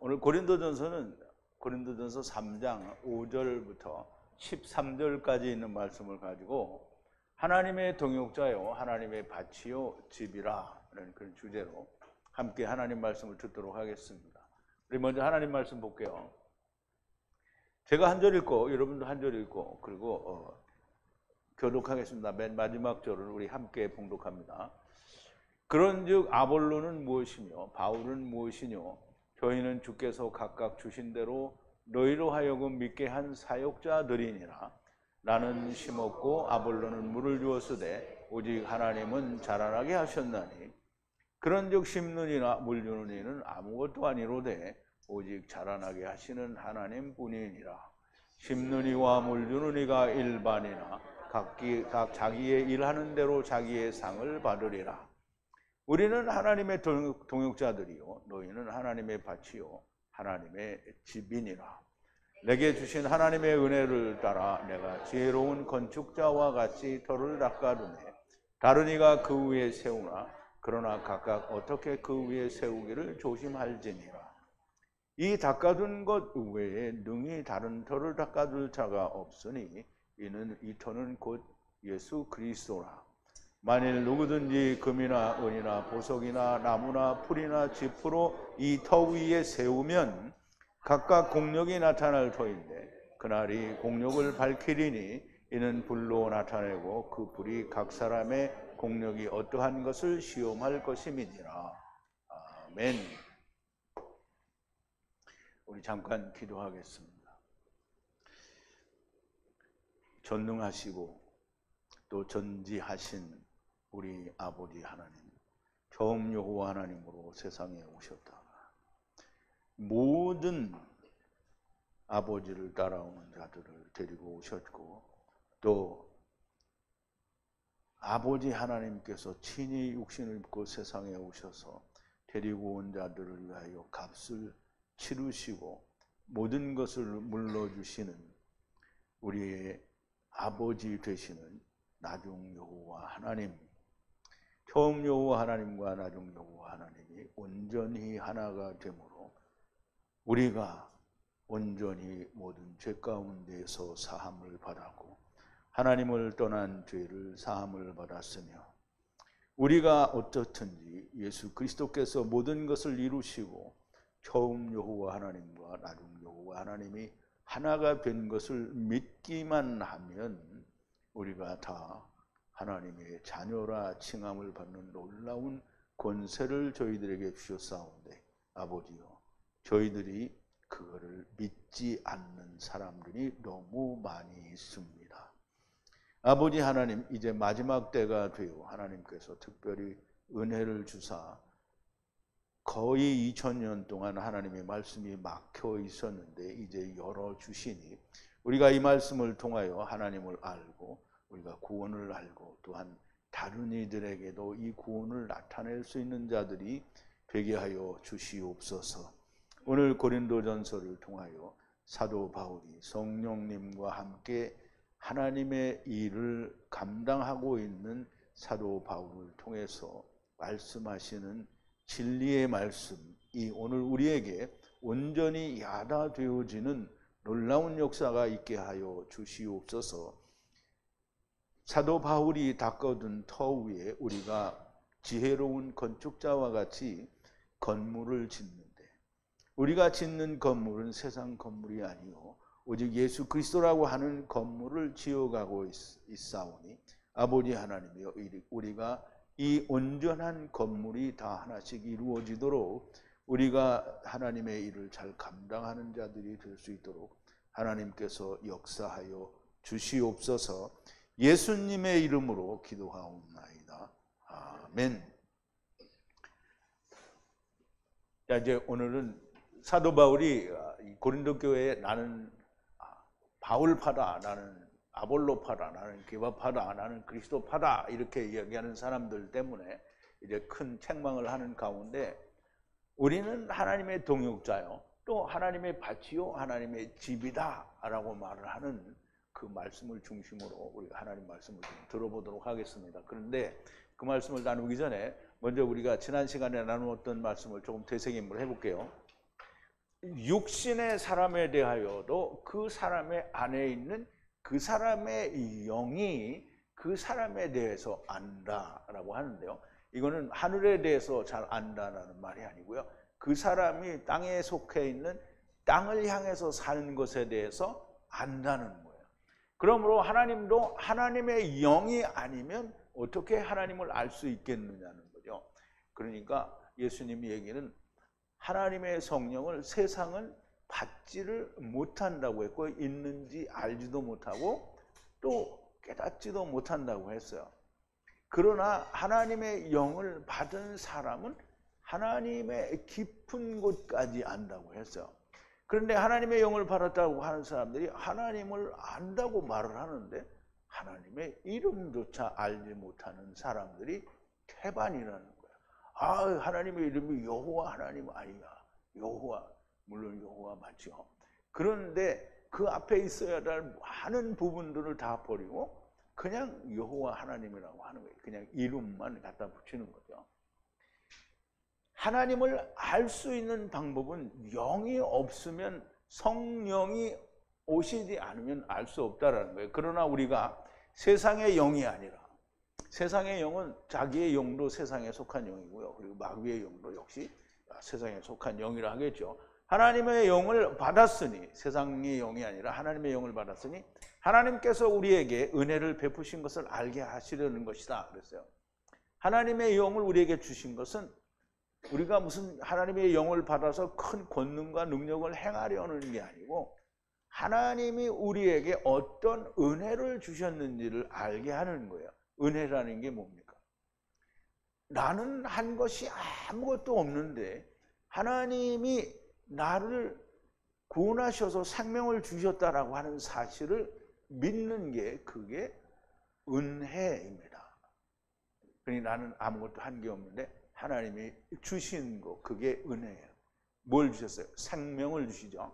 오늘 고린도전서 3장 5절부터 13절까지 있는 말씀을 가지고 하나님의 동역자요 하나님의 밭이요 집이라 라는 그런 주제로 함께 하나님 말씀을 듣도록 하겠습니다. 우리 먼저 하나님 말씀 볼게요. 제가 한 절 읽고 여러분도 한 절 읽고 그리고 교독하겠습니다. 맨 마지막 절을 우리 함께 봉독합니다. 그런즉 아볼로는 무엇이며 바울은 무엇이뇨? 저희는 주께서 각각 주신 대로 너희로 하여금 믿게 한 사역자들이니라. 나는 심었고 아볼로는 물을 주었으되 오직 하나님은 자라나게 하셨나니 그런즉 심는 이나 물 주는 이는 아무것도 아니로되 오직 자라나게 하시는 하나님 뿐이니라. 심는 이와 물 주는 이가 일반이나 각 자기의 일하는 대로 자기의 상을 받으리라. 우리는 하나님의 동역자들이요 너희는 하나님의 밭이요 하나님의 집이니라. 내게 주신 하나님의 은혜를 따라 내가 지혜로운 건축자와 같이 터를 닦아두매 다른 이가 그 위에 세우나 그러나 각각 어떻게 그 위에 세우기를 조심할지니라. 이 닦아둔 것 외에 능히 다른 터를 닦아둘 자가 없으니 이는 이 터는 곧 예수 그리스도라. 만일 누구든지 금이나 은이나 보석이나 나무나 풀이나 짚으로 이 터 위에 세우면 각각 공력이 나타날 터인데 그날이 공력을 밝히리니 이는 불로 나타내고 그 불이 각 사람의 공력이 어떠한 것을 시험할 것임이니라. 아멘. 우리 잠깐 기도하겠습니다. 전능하시고 또 전지하신 우리 아버지 하나님, 처음 여호와 하나님으로 세상에 오셨다. 모든 아버지를 따라오는 자들을 데리고 오셨고 또 아버지 하나님께서 친히 육신을 입고 세상에 오셔서 데리고 온 자들을 위하여 값을 치르시고 모든 것을 물러주시는 우리의 아버지 되시는 나중 여호와 하나님, 처음 여호와 하나님과 나중 여호와 하나님이 온전히 하나가 되므로 우리가 온전히 모든 죄 가운데에서 사함을 받았고 하나님을 떠난 죄를 사함을 받았으며 우리가 어떻든지 예수 그리스도께서 모든 것을 이루시고 처음 여호와 하나님과 나중 여호와 하나님이 하나가 된 것을 믿기만 하면 우리가 다 하나님의 자녀라 칭함을 받는 놀라운 권세를 저희들에게 주셨사온데 아버지요 저희들이 그거를 믿지 않는 사람들이 너무 많이 있습니다. 아버지 하나님 이제 마지막 때가 되어 하나님께서 특별히 은혜를 주사 거의 2000년 동안 하나님의 말씀이 막혀 있었는데 이제 열어주시니 우리가 이 말씀을 통하여 하나님을 알고 우리가 구원을 알고 또한 다른 이들에게도 이 구원을 나타낼 수 있는 자들이 되게 하여 주시옵소서. 오늘 고린도전서를 통하여 사도 바울이 성령님과 함께 하나님의 일을 감당하고 있는 사도 바울을 통해서 말씀하시는 진리의 말씀이 오늘 우리에게 온전히 야다되어지는 놀라운 역사가 있게 하여 주시옵소서. 사도 바울이 닦아둔 터 위에 우리가 지혜로운 건축자와 같이 건물을 짓는데 우리가 짓는 건물은 세상 건물이 아니요 오직 예수 그리스도라고 하는 건물을 지어가고 있사오니 아버지 하나님이여 우리가 이 온전한 건물이 다 하나씩 이루어지도록 우리가 하나님의 일을 잘 감당하는 자들이 될 수 있도록 하나님께서 역사하여 주시옵소서. 예수님의 이름으로 기도하옵나이다. 아멘. 자, 이제 오늘은 사도 바울이 고린도 교회에 나는 바울파다, 나는 아볼로파다, 나는 게바파다, 나는 그리스도파다 이렇게 이야기하는 사람들 때문에 이제 큰 책망을 하는 가운데 우리는 하나님의 동역자요 또 하나님의 밭이요 하나님의 집이다라고 말을 하는 그 말씀을 중심으로 우리가 하나님 말씀을 좀 들어보도록 하겠습니다. 그런데 그 말씀을 나누기 전에 먼저 우리가 지난 시간에 나누었던 말씀을 조금 되새김을 해볼게요. 육신의 사람에 대하여도 그 사람의 안에 있는 그 사람의 영이 그 사람에 대해서 안다라고 하는데요. 이거는 하늘에 대해서 잘 안다라는 말이 아니고요. 그 사람이 땅에 속해 있는 땅을 향해서 사는 것에 대해서 안다는 거예요. 그러므로 하나님도 하나님의 영이 아니면 어떻게 하나님을 알 수 있겠느냐는 거죠. 그러니까 예수님이 얘기는 하나님의 성령을 세상은 받지를 못한다고 했고, 있는지 알지도 못하고 또 깨닫지도 못한다고 했어요. 그러나 하나님의 영을 받은 사람은 하나님의 깊은 곳까지 안다고 했어요. 그런데 하나님의 영을 받았다고 하는 사람들이 하나님을 안다고 말을 하는데 하나님의 이름조차 알지 못하는 사람들이 태반이라는 거예요. 아, 하나님의 이름이 여호와 하나님 아니야. 여호와, 물론 여호와 맞죠. 그런데 그 앞에 있어야 할 많은 부분들을 다 버리고 그냥 여호와 하나님이라고 하는 거예요. 그냥 이름만 갖다 붙이는 거죠. 하나님을 알 수 있는 방법은 영이 없으면, 성령이 오시지 않으면 알 수 없다라는 거예요. 그러나 우리가 세상의 영이 아니라, 세상의 영은 자기의 영도 세상에 속한 영이고요. 그리고 마귀의 영도 역시 세상에 속한 영이라 하겠죠. 하나님의 영을 받았으니, 세상의 영이 아니라 하나님의 영을 받았으니 하나님께서 우리에게 은혜를 베푸신 것을 알게 하시려는 것이다 그랬어요. 하나님의 영을 우리에게 주신 것은 우리가 무슨 하나님의 영을 받아서 큰 권능과 능력을 행하려는 게 아니고 하나님이 우리에게 어떤 은혜를 주셨는지를 알게 하는 거예요. 은혜라는 게 뭡니까? 나는 한 것이 아무것도 없는데 하나님이 나를 구원하셔서 생명을 주셨다라고 하는 사실을 믿는 게, 그게 은혜입니다. 그러니 나는 아무것도 한 게 없는데 하나님이 주신 거, 그게 은혜예요. 뭘 주셨어요? 생명을 주시죠.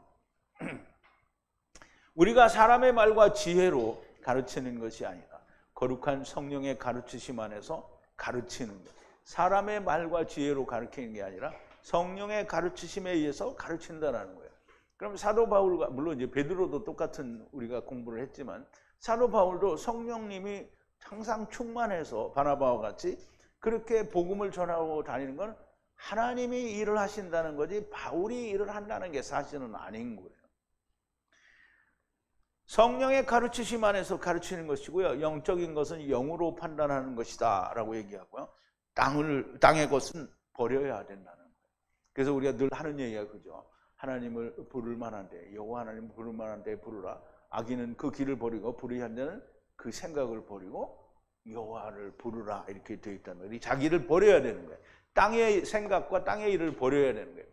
우리가 사람의 말과 지혜로 가르치는 것이 아니라 거룩한 성령의 가르치심 안에서 가르치는 것. 사람의 말과 지혜로 가르치는 게 아니라 성령의 가르치심에 의해서 가르친다라는 거예요. 그럼 사도 바울과, 물론 이제 베드로도 똑같은 우리가 공부를 했지만 사도 바울도 성령님이 항상 충만해서 바나바와 같이 그렇게 복음을 전하고 다니는 건 하나님이 일을 하신다는 거지 바울이 일을 한다는 게 사실은 아닌 거예요. 성령의 가르치심 안에서 가르치는 것이고요. 영적인 것은 영으로 판단하는 것이다 라고 얘기하고요. 땅의 것은 버려야 된다는 거예요. 그래서 우리가 늘 하는 얘기가 그죠. 하나님을 부를 만한데, 여호와 하나님을 부를 만한데 부르라. 악인은 그 길을 버리고 불의한 자는 그 생각을 버리고 여호와를 부르라, 이렇게 되어 있다는 거예요. 자기를 버려야 되는 거예요. 땅의 생각과 땅의 일을 버려야 되는 거예요.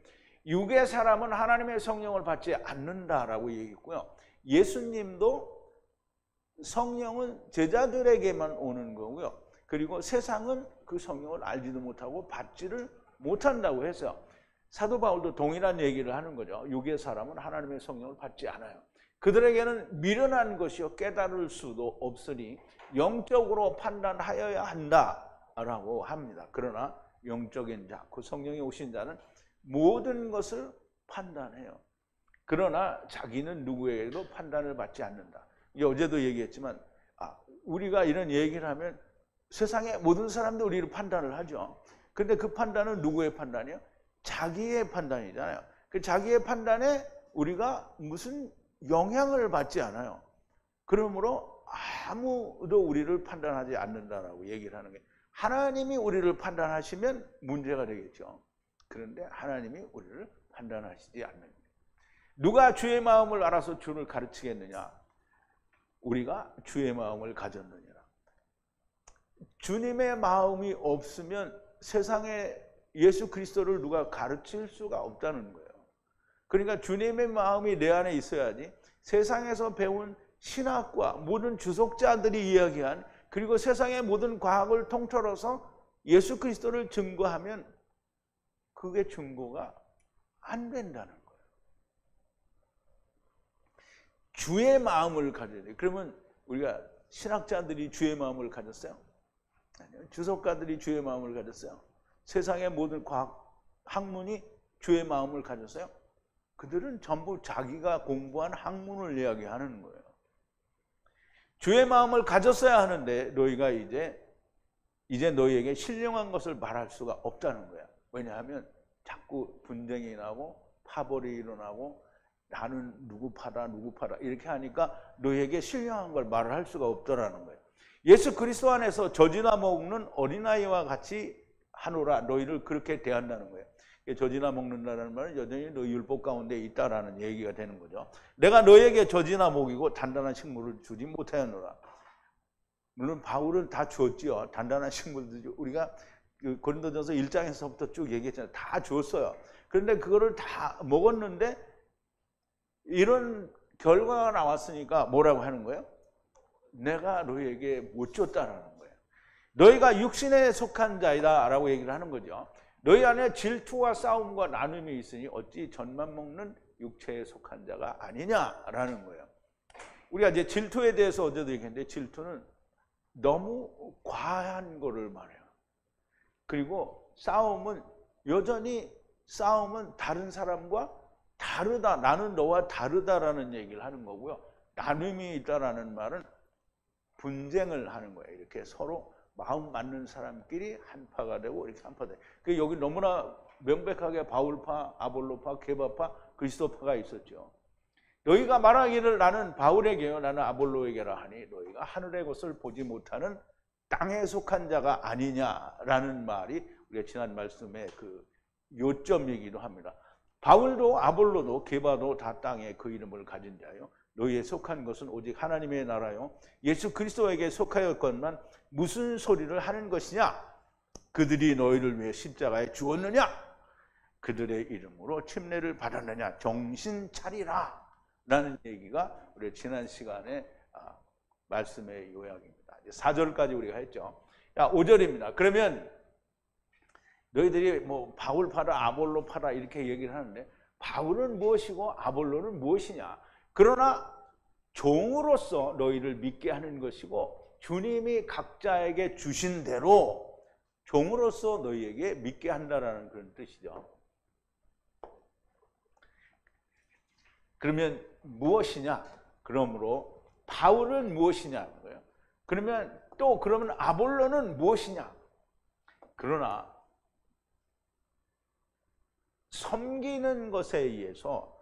육의 사람은 하나님의 성령을 받지 않는다라고 얘기했고요. 예수님도 성령은 제자들에게만 오는 거고요. 그리고 세상은 그 성령을 알지도 못하고 받지를 못한다고 해서 사도 바울도 동일한 얘기를 하는 거죠. 육의 사람은 하나님의 성령을 받지 않아요. 그들에게는 미련한 것이요 깨달을 수도 없으니 영적으로 판단하여야 한다라고 합니다. 그러나 영적인 자, 그 성령이 오신 자는 모든 것을 판단해요. 그러나 자기는 누구에게도 판단을 받지 않는다. 어제도 얘기했지만 우리가 이런 얘기를 하면 세상의 모든 사람도 우리를 판단을 하죠. 그런데 그 판단은 누구의 판단이에요? 자기의 판단이잖아요. 그 자기의 판단에 우리가 무슨 영향을 받지 않아요. 그러므로 아무도 우리를 판단하지 않는다라고 얘기를 하는 게, 하나님이 우리를 판단하시면 문제가 되겠죠. 그런데 하나님이 우리를 판단하시지 않는 거예요. 누가 주의 마음을 알아서 주를 가르치겠느냐? 우리가 주의 마음을 가졌느냐? 주님의 마음이 없으면 세상에 예수 그리스도를 누가 가르칠 수가 없다는 거예요. 그러니까 주님의 마음이 내 안에 있어야지 세상에서 배운 신학과 모든 주석자들이 이야기한, 그리고 세상의 모든 과학을 통틀어서 예수 그리스도를 증거하면 그게 증거가 안 된다는 거예요. 주의 마음을 가져야 돼요. 그러면 우리가 신학자들이 주의 마음을 가졌어요? 아니요. 주석가들이 주의 마음을 가졌어요? 세상의 모든 과학, 학문이 주의 마음을 가졌어요? 그들은 전부 자기가 공부한 학문을 이야기하는 거예요. 주의 마음을 가졌어야 하는데 너희가 이제 너희에게 신령한 것을 말할 수가 없다는 거야. 왜냐하면 자꾸 분쟁이 나고 파벌이 일어나고 나는 누구 파다 이렇게 하니까 너희에게 신령한 걸 말을 할 수가 없더라는 거예요. 예수 그리스도 안에서 젖이나 먹는 어린아이와 같이 하노라, 너희를 그렇게 대한다는 거예요. 젖이나 먹는다는 말은 여전히 너희 율법 가운데 있다라는 얘기가 되는 거죠. 내가 너희에게 젖이나 먹이고 단단한 식물을 주지 못하였노라. 물론 바울은 다 줬지요. 단단한 식물도 우리가 그 고린도전서 1장에서부터 쭉 얘기했잖아요. 다 줬어요. 그런데 그거를 다 먹었는데 이런 결과가 나왔으니까 뭐라고 하는 거예요? 내가 너희에게 못 줬다라는 거예요. 너희가 육신에 속한 자이다 라고 얘기를 하는 거죠. 너희 안에 질투와 싸움과 나눔이 있으니 어찌 젖만 먹는 육체에 속한 자가 아니냐라는 거예요. 우리가 이제 질투에 대해서 어제도 얘기했는데 질투는 너무 과한 거를 말해요. 그리고 싸움은 여전히 다른 사람과 다르다, 나는 너와 다르다라는 얘기를 하는 거고요. 나눔이 있다라는 말은 분쟁을 하는 거예요. 이렇게 서로 마음 맞는 사람끼리 한파가 되고 이렇게 한파 돼. 그 여기 너무나 명백하게 바울파, 아볼로파, 게바파, 그리스도파가 있었죠. 너희가 말하기를 나는 바울에게요, 나는 아볼로에게라 하니 너희가 하늘의 것을 보지 못하는 땅에 속한 자가 아니냐라는 말이 우리가 지난 말씀의 그 요점이기도 합니다. 바울도 아볼로도 게바도 다 땅에 그 이름을 가진 자요. 너희에 속한 것은 오직 하나님의 나라요. 예수 그리스도에게 속하였건만 무슨 소리를 하는 것이냐? 그들이 너희를 위해 십자가에 죽었느냐? 그들의 이름으로 침례를 받았느냐? 정신 차리라 라는 얘기가 우리 지난 시간에 말씀의 요약입니다. 4절까지 우리가 했죠. 5절입니다. 그러면 너희들이 뭐 바울 파라 아볼로 파라 이렇게 얘기를 하는데 바울은 무엇이고 아볼로는 무엇이냐? 그러나 종으로서 너희를 믿게 하는 것이고 주님이 각자에게 주신 대로 종으로서 너희에게 믿게 한다라는 그런 뜻이죠. 그러면 무엇이냐? 그러므로 바울은 무엇이냐는 거예요. 그러면 아볼로는 무엇이냐? 그러나 섬기는 것에 의해서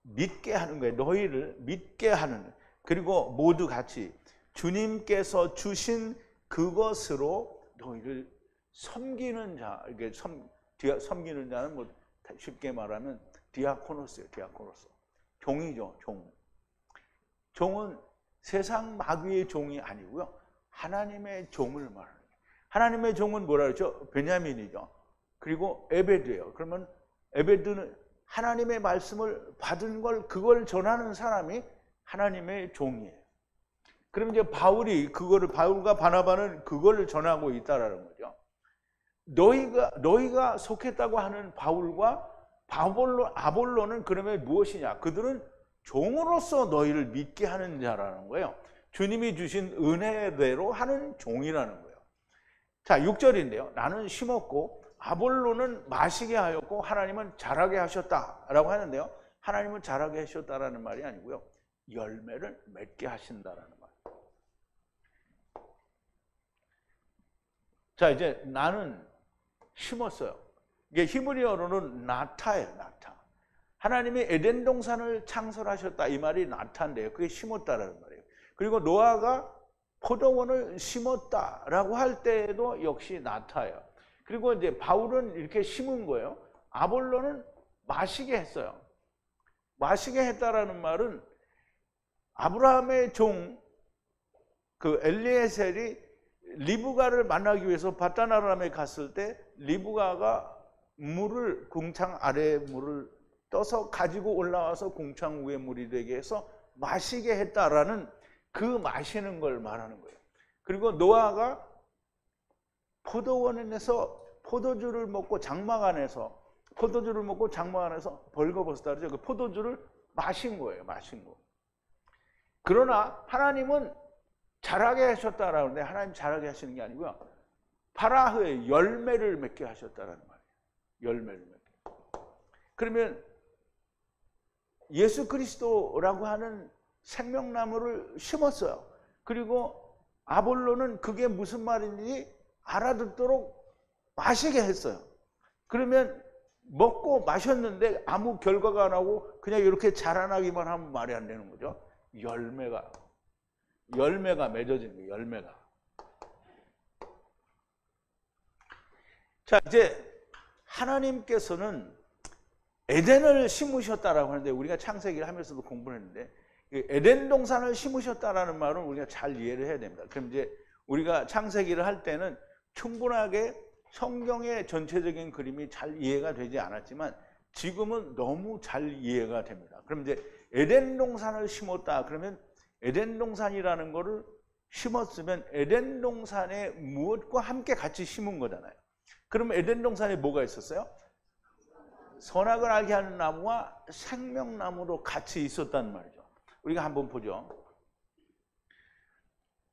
믿게 하는 거예요. 너희를 믿게 하는, 그리고 모두 같이 주님께서 주신 그것으로 너희를 섬기는 자. 이게 섬기는 자는 뭐 쉽게 말하면 디아코노스예요. 디아코노스. 종이죠. 종은 세상 마귀의 종이 아니고요. 하나님의 종을 말하는 거예요. 하나님의 종은 뭐라 그러죠? 베냐민이죠. 그리고 에베드예요. 그러면 에베드는 하나님의 말씀을 받은 그걸 전하는 사람이 하나님의 종이에요. 그럼 이제 바울과 바나바는 그걸 전하고 있다라는 거죠. 너희가 속했다고 하는 바울과 아볼로는 그러면 무엇이냐? 그들은 종으로서 너희를 믿게 하는 자라는 거예요. 주님이 주신 은혜대로 하는 종이라는 거예요. 자, 6절인데요. 나는 심었고 아볼로는 마시게 하였고 하나님은 자라게 하셨다라고 하는데요. 하나님은 자라게 하셨다라는 말이 아니고요. 열매를 맺게 하신다라는 말. 자, 이제 나는 심었어요. 이게 히브리어로는 나타예요. 나타. 하나님이 에덴 동산을 창설하셨다 이 말이 나타인데요. 그게 심었다라는 말이에요. 그리고 노아가 포도원을 심었다라고 할 때에도 역시 나타예요. 그리고 이제 바울은 이렇게 심은 거예요. 아볼로는 마시게 했어요. 마시게 했다라는 말은 아브라함의 종 그 엘리에셀이 리브가를 만나기 위해서 바단 아람에 갔을 때 리브가가 궁창 아래에 물을 떠서 가지고 올라와서 궁창 위에 물이 되게 해서 마시게 했다라는 그 마시는 걸 말하는 거예요. 그리고 노아가 포도원에서 포도주를 먹고 장막 안에서 벌거벗었다 그러죠. 그 포도주를 마신 거예요. 마신 거. 그러나 하나님은 자라게 하셨다라고 하는데 하나님 자라게 하시는 게 아니고요. 파라흐의 열매를 맺게 하셨다라는 말이에요. 열매를 맺게. 그러면 예수 그리스도라고 하는 생명나무를 심었어요. 그리고 아볼로는 그게 무슨 말인지 알아듣도록 마시게 했어요. 그러면 먹고 마셨는데 아무 결과가 안 나고 그냥 이렇게 자라나기만 하면 말이 안 되는 거죠. 열매가 맺어진 거예요. 열매가. 자, 이제 하나님께서는 에덴을 심으셨다라고 하는데, 우리가 창세기를 하면서도 공부를 했는데 에덴 동산을 심으셨다라는 말은 우리가 잘 이해를 해야 됩니다. 그럼 이제 우리가 창세기를 할 때는 충분하게 성경의 전체적인 그림이 잘 이해가 되지 않았지만 지금은 너무 잘 이해가 됩니다. 그럼 이제 에덴 동산을 심었다 그러면 에덴 동산이라는 거를 심었으면 에덴 동산에 무엇과 함께 같이 심은 거잖아요. 그럼 에덴 동산에 뭐가 있었어요? 선악을 알게 하는 나무와 생명나무로 같이 있었단 말이죠. 우리가 한번 보죠.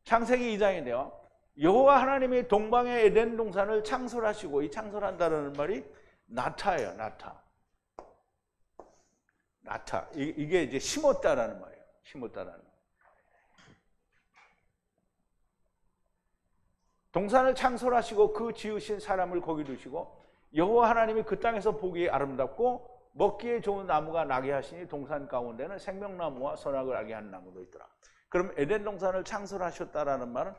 창세기 2장인데요. 여호와 하나님이 동방의 에덴 동산을 창설하시고, 이 창설한다는 말이 나타예요. 나타. 이게 이제 심었다라는 말이에요. 심었다라는 말. 동산을 창설하시고 그 지으신 사람을 거기 두시고 여호와 하나님이 그 땅에서 보기에 아름답고 먹기에 좋은 나무가 나게 하시니 동산 가운데는 생명나무와 선악을 알게 하는 나무도 있더라. 그럼 에덴 동산을 창설하셨다라는 말은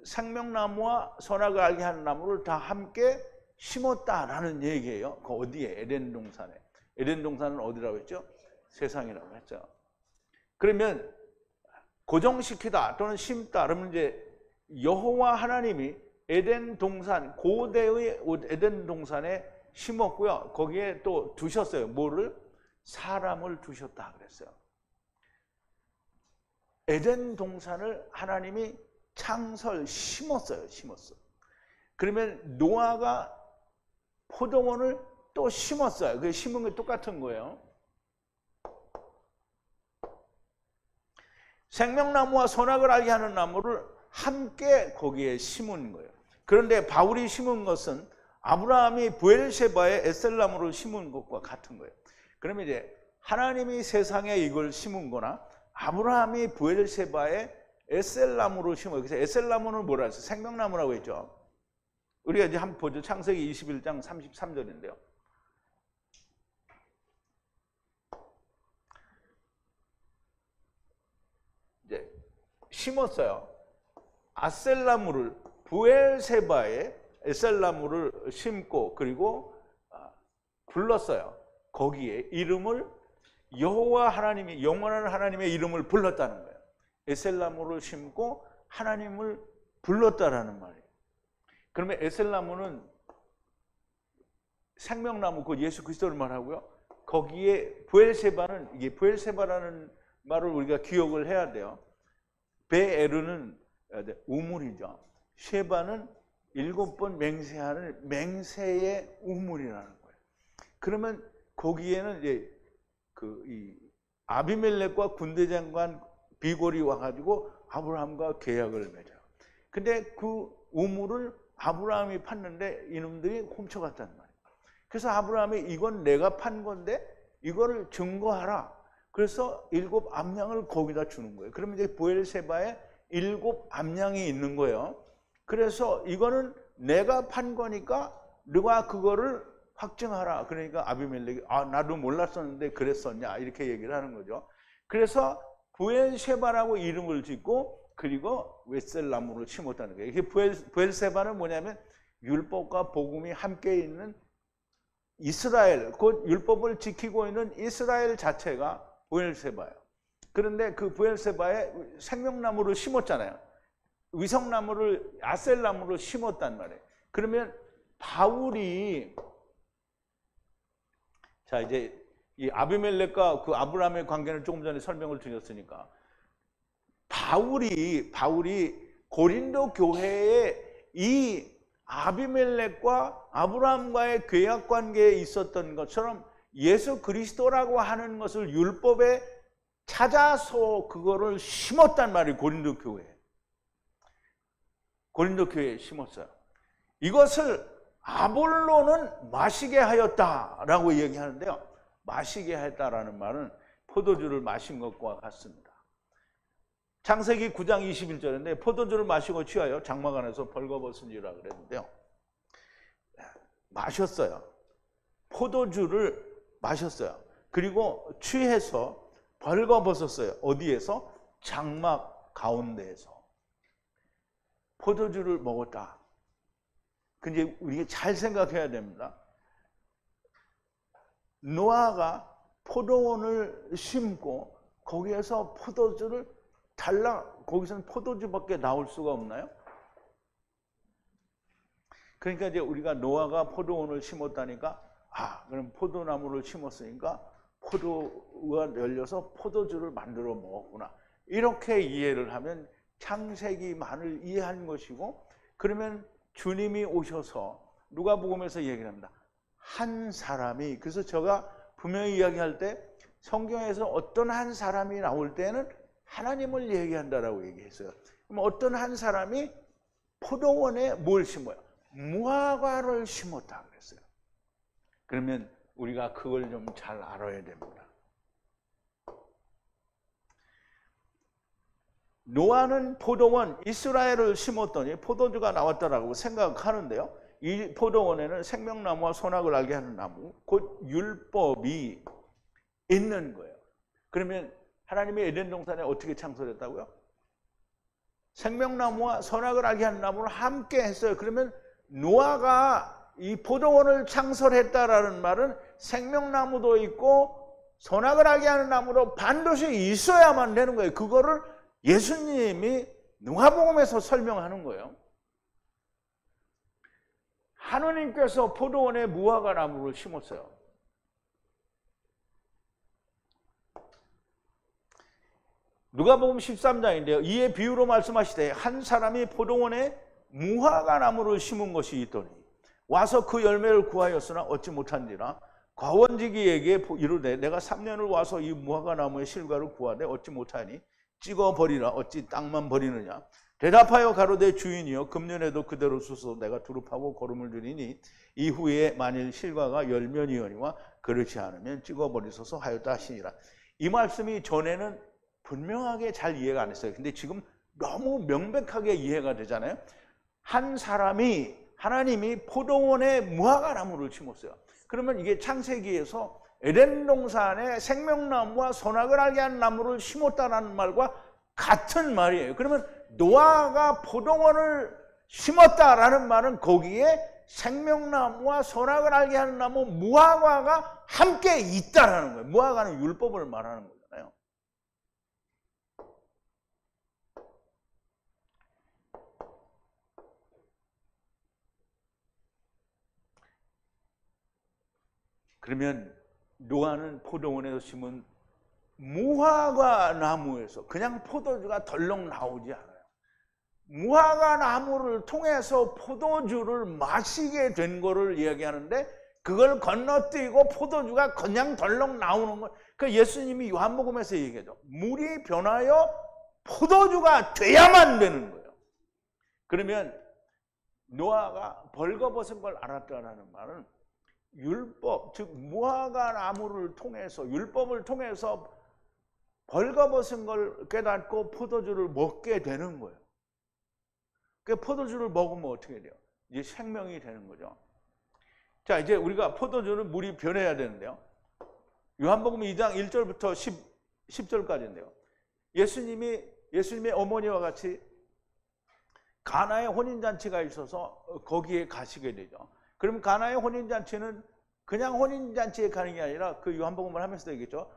생명나무와 선악을 알게 하는 나무를 다 함께 심었다라는 얘기예요. 그 어디에? 에덴 동산에. 에덴 동산은 어디라고 했죠? 세상이라고 했죠. 그러면 고정시키다 또는 심다 그러면 이제 여호와 하나님이 에덴 동산, 고대의 에덴 동산에 심었고요. 거기에 또 두셨어요. 뭐를? 사람을 두셨다 그랬어요. 에덴 동산을 하나님이 심었어요. 그러면 노아가 포도원을 또 심었어요. 그 심은 게 똑같은 거예요. 생명나무와 선악을 알게 하는 나무를 함께 거기에 심은 거예요. 그런데 바울이 심은 것은 아브라함이 브엘셰바에 에셀나무를 심은 것과 같은 거예요. 그러면 이제 하나님이 세상에 이걸 심은 거나 아브라함이 브엘셰바에 에셀나무를 심어요. 그래서 에셀나무는 뭐라 했어요? 생명나무라고 했죠. 우리가 이제 한번 보죠. 창세기 21장 33절인데요. 이제 심었어요. 아셀나무를 브엘세바에 에셀나무를 심고 그리고 불렀어요. 거기에 이름을 여호와 하나님이 영원한 하나님의 이름을 불렀다는 거예요. 에셀나무를 심고 하나님을 불렀다라는 말이에요. 그러면 에셀나무는 생명나무, 그 예수 그리스도를 말하고요. 거기에 브엘세바는, 이게 브엘세바라는 말을 우리가 기억을 해야 돼요. 베에르는 우물이죠. 쉐바는 7번 맹세하는 맹세의 우물이라는 거예요. 그러면 거기에는 이제 이 아비멜렉과 군대장관 비골이 와가지고 아브라함과 계약을 맺어요. 근데 그 우물을 아브라함이 팠는데 이놈들이 훔쳐갔단 말이에요. 그래서 아브라함이 이건 내가 판 건데 이거를 증거하라. 그래서 7 암양을 거기다 주는 거예요. 그러면 이제 브엘세바에 7 암양이 있는 거예요. 그래서 이거는 내가 판 거니까 너가 그거를 확증하라. 그러니까 아비멜렉이 나도 몰랐었는데 그랬었냐 이렇게 얘기를 하는 거죠. 그래서 브엘세바라고 이름을 짓고 그리고 웨셀나무를 심었다는 거예요. 브엘세바는 뭐냐면 율법과 복음이 함께 있는 이스라엘, 곧 율법을 지키고 있는 이스라엘 자체가 브엘세바예요. 그런데 그 브엘세바에 생명나무를 심었잖아요. 위성나무를, 아셀나무를 심었단 말이에요. 그러면 바울이, 자 이제 이 아비멜렉과 그 아브라함의 관계는 조금 전에 설명을 드렸으니까 바울이 고린도 교회에 이 아비멜렉과 아브라함과의 계약 관계에 있었던 것처럼 예수 그리스도라고 하는 것을 율법에 찾아서 그거를 심었단 말이에요. 고린도 교회에 심었어요. 이것을 아볼로는 마시게 하였다라고 얘기하는데요. 마시게 했다라는 말은 포도주를 마신 것과 같습니다. 창세기 9장 21절인데 포도주를 마시고 취하여 장막 안에서 벌거벗은지라 그랬는데요. 마셨어요. 포도주를 마셨어요. 그리고 취해서 벌거벗었어요. 어디에서? 장막 가운데에서. 포도주를 먹었다. 근데 우리가 잘 생각해야 됩니다. 노아가 포도원을 심고 거기에서 포도주를 거기서는 포도주밖에 나올 수가 없나요? 그러니까 이제 우리가 노아가 포도원을 심었다니까, 그럼 포도나무를 심었으니까 포도가 열려서 포도주를 만들어 먹었구나. 이렇게 이해를 하면 창세기만을 이해한 것이고, 그러면 주님이 오셔서 누가복음에서 얘기를 합니다. 한 사람이, 그래서 제가 분명히 이야기할 때 성경에서 어떤 한 사람이 나올 때는 하나님을 얘기한다라고 얘기했어요. 그럼 어떤 한 사람이 포도원에 뭘 심어요? 무화과를 심었다 그랬어요. 그러면 우리가 그걸 좀 잘 알아야 됩니다. 노아는 포도원 이스라엘을 심었더니 포도주가 나왔다라고 생각하는데요. 이 포도원에는 생명나무와 선악을 알게 하는 나무, 곧 율법이 있는 거예요. 그러면 하나님이 에덴 동산에 어떻게 창설했다고요? 생명나무와 선악을 알게 하는 나무를 함께 했어요. 그러면 노아가 이 포도원을 창설했다라는 말은 생명나무도 있고 선악을 알게 하는 나무도 반드시 있어야만 되는 거예요. 그거를 예수님이 누가복음에서 설명하는 거예요. 하느님께서 포도원에 무화과 나무를 심었어요. 누가복음 13장인데요. 이에 비유로 말씀하시되 한 사람이 포도원에 무화과 나무를 심은 것이 있더니 와서 그 열매를 구하였으나 얻지 못한지라 과원지기에게 이르되 내가 3년을 와서 이 무화과 나무의 실과를 구하되 얻지 못하니 찍어버리라. 어찌 땅만 버리느냐. 대답하여 가로되 주인이여 금년에도 그대로 주소서 내가 두릅하고 거름을 드리니 이후에 만일 실과가 열면이거니와 그렇지 않으면 찍어버리소서 하였다 하시니라. 이 말씀이 전에는 분명하게 잘 이해가 안 했어요. 근데 지금 너무 명백하게 이해가 되잖아요. 한 사람이 하나님이 포도원에 무화과 나무를 심었어요. 그러면 이게 창세기에서 에덴 동산에 생명나무와 선악을 알게 하는 나무를 심었다는 말과 같은 말이에요. 그러면 노아가 포도원을 심었다라는 말은 거기에 생명나무와 선악을 알게 하는 나무 무화과가 함께 있다라는 거예요. 무화과는 율법을 말하는 거잖아요. 그러면 노아는 포도원에서 심은 무화과 나무에서 그냥 포도주가 덜렁 나오지 않아요. 무화과 나무를 통해서 포도주를 마시게 된 거를 이야기하는데 그걸 건너뛰고 포도주가 그냥 덜렁 나오는 거. 그 예수님이 요한복음에서 얘기하죠. 물이 변하여 포도주가 돼야만 되는 거예요. 그러면 노아가 벌거벗은 걸 알았다는 말은 율법, 즉 무화과 나무를 통해서 율법을 통해서 벌거벗은 걸 깨닫고 포도주를 먹게 되는 거예요. 그 포도주를 먹으면 어떻게 돼요? 이제 생명이 되는 거죠. 자, 이제 우리가 포도주는 물이 변해야 되는데요. 요한복음 2장 1절부터 10절까지인데요. 예수님의 어머니와 같이 가나의 혼인잔치가 있어서 거기에 가시게 되죠. 그럼 가나의 혼인잔치는 그냥 혼인잔치에 가는 게 아니라 그 요한복음을 하면서도 얘기했죠.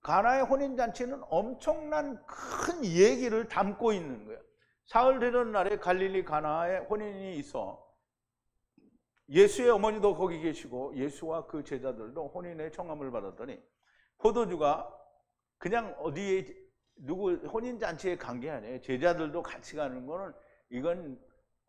가나의 혼인잔치는 엄청난 큰 얘기를 담고 있는 거예요. 사흘 되던 날에 갈릴리 가나에 혼인이 있어 예수의 어머니도 거기 계시고 예수와 그 제자들도 혼인의 청함을 받았더니 포도주가 그냥 어디에 누구 혼인잔치에 간 게 아니에요. 제자들도 같이 가는 거는 이건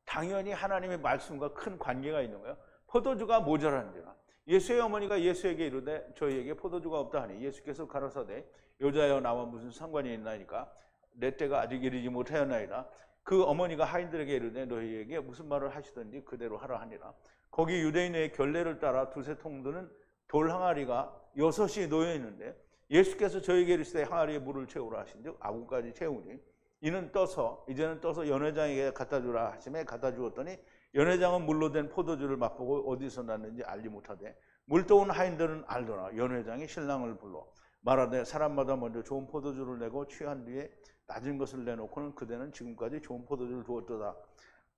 당연히 하나님의 말씀과 큰 관계가 있는 거예요. 포도주가 모자란지라 예수의 어머니가 예수에게 이르되 저희에게 포도주가 없다 하니 예수께서 가라사대 여자여 나와 무슨 상관이 있나이까 내 때가 아직 이르지 못하였나이다. 그 어머니가 하인들에게 이르되 너희에게 무슨 말을 하시든지 그대로 하라 하니라. 거기 유대인의 결례를 따라 두세 통 드는 돌 항아리가 6이 놓여 있는데 예수께서 저에게 이르시되 항아리에 물을 채우라 하신즉 아구까지 채우니 이제는 떠서 연회장에게 갖다 주라 하심에 갖다 주었더니 연회장은 물로 된 포도주를 맛보고 어디서 났는지 알지 못하되 물떠온 하인들은 알더라. 연회장이 신랑을 불러 말하되 사람마다 먼저 좋은 포도주를 내고 취한 뒤에 낮은 것을 내놓고는 그대는 지금까지 좋은 포도주를 두었도다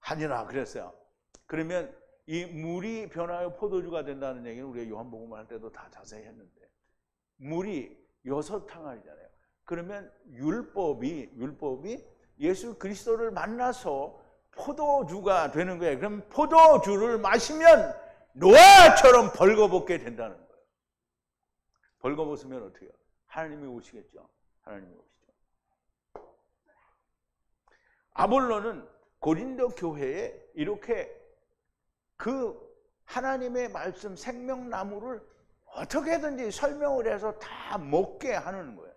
하니라 그랬어요. 그러면 이 물이 변하여 포도주가 된다는 얘기는 우리가 요한복음 할 때도 다 자세히 했는데, 물이 6항아리잖아요. 그러면 율법이 예수 그리스도를 만나서 포도주가 되는 거예요. 그럼 포도주를 마시면 노아처럼 벌거벗게 된다는 거예요. 벌거벗으면 어떻게 해요? 하나님이 오시겠죠. 하나님이 오시죠. 아볼로는 고린도 교회에 이렇게 그 하나님의 말씀 생명나무를 어떻게든지 설명을 해서 다 먹게 하는 거예요.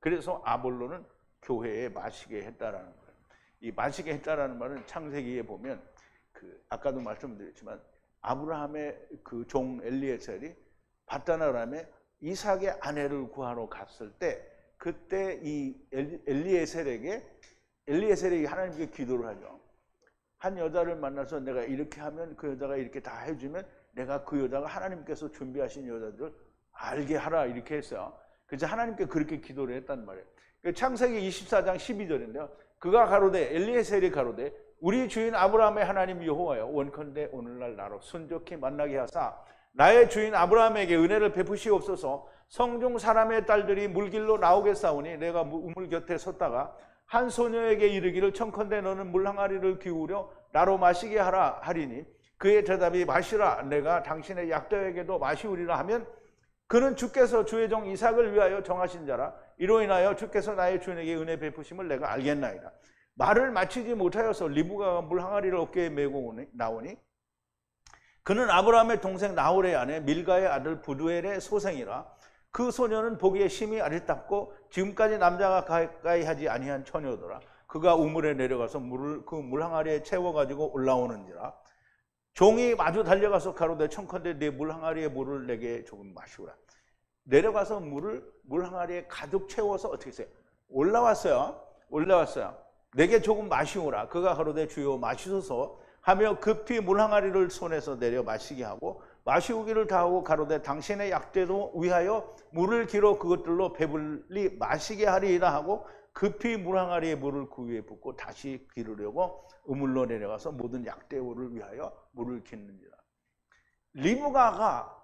그래서 아볼로는 교회에 마시게 했다라는 거예요. 이 마시게 했다라는 말은 창세기에 보면 아까도 말씀드렸지만 아브라함의 그 종 엘리에셀이 밧다나람에 이삭의 아내를 구하러 갔을 때 그때 이 엘리에셀이 하나님께 기도를 하죠. 한 여자를 만나서 내가 이렇게 하면 그 여자가 이렇게 다 해주면 내가 그 여자가 하나님께서 준비하신 여자들 알게 하라 이렇게 했어요. 그래서 하나님께 그렇게 기도를 했단 말이에요. 창세기 24장 12절인데요. 그가 가로되 엘리에셀이 가로되 우리 주인 아브라함의 하나님 여호와여 원컨대 오늘날 나로 순족히 만나게 하사 나의 주인 아브라함에게 은혜를 베푸시옵소서. 성중 사람의 딸들이 물길로 나오겠사오니 내가 우물 곁에 섰다가 한 소녀에게 이르기를 청컨대 너는 물 항아리를 기울여 나로 마시게 하라 하리니 그의 대답이 마시라 내가 당신의 약대에게도 마시우리라 하면 그는 주께서 주의 종 이삭을 위하여 정하신 자라 이로 인하여 주께서 나의 주인에게 은혜 베푸심을 내가 알겠나이다. 말을 마치지 못하여서 리브가가 물 항아리를 어깨에 메고 나오니 그는 아브라함의 동생 나홀의 아내 밀가의 아들 부두엘의 소생이라. 그 소녀는 보기에 심히 아리답고 지금까지 남자가 가까이 하지 아니한 처녀더라. 그가 우물에 내려가서 물을 그 물 항아리에 채워가지고 올라오는지라. 종이 마주 달려가서 가로되 청컨대 네 물 항아리에 물을 내게 조금 마시우라. 내려가서 물 항아리에 가득 채워서 어떻게 했어요? 올라왔어요. 내게 조금 마시우라. 그가 가로되 주여 마시소서 하며 급히 물 항아리를 손에서 내려 마시게 하고 마시우기를 다하고 가로되 당신의 약대도 위하여 물을 길어 그것들로 배불리 마시게 하리이다 하고 급히 물 항아리에 물을 그 위에 붓고 다시 기르려고 우물로 내려가서 모든 약대우를 위하여 물을 깃는지라. 리브가가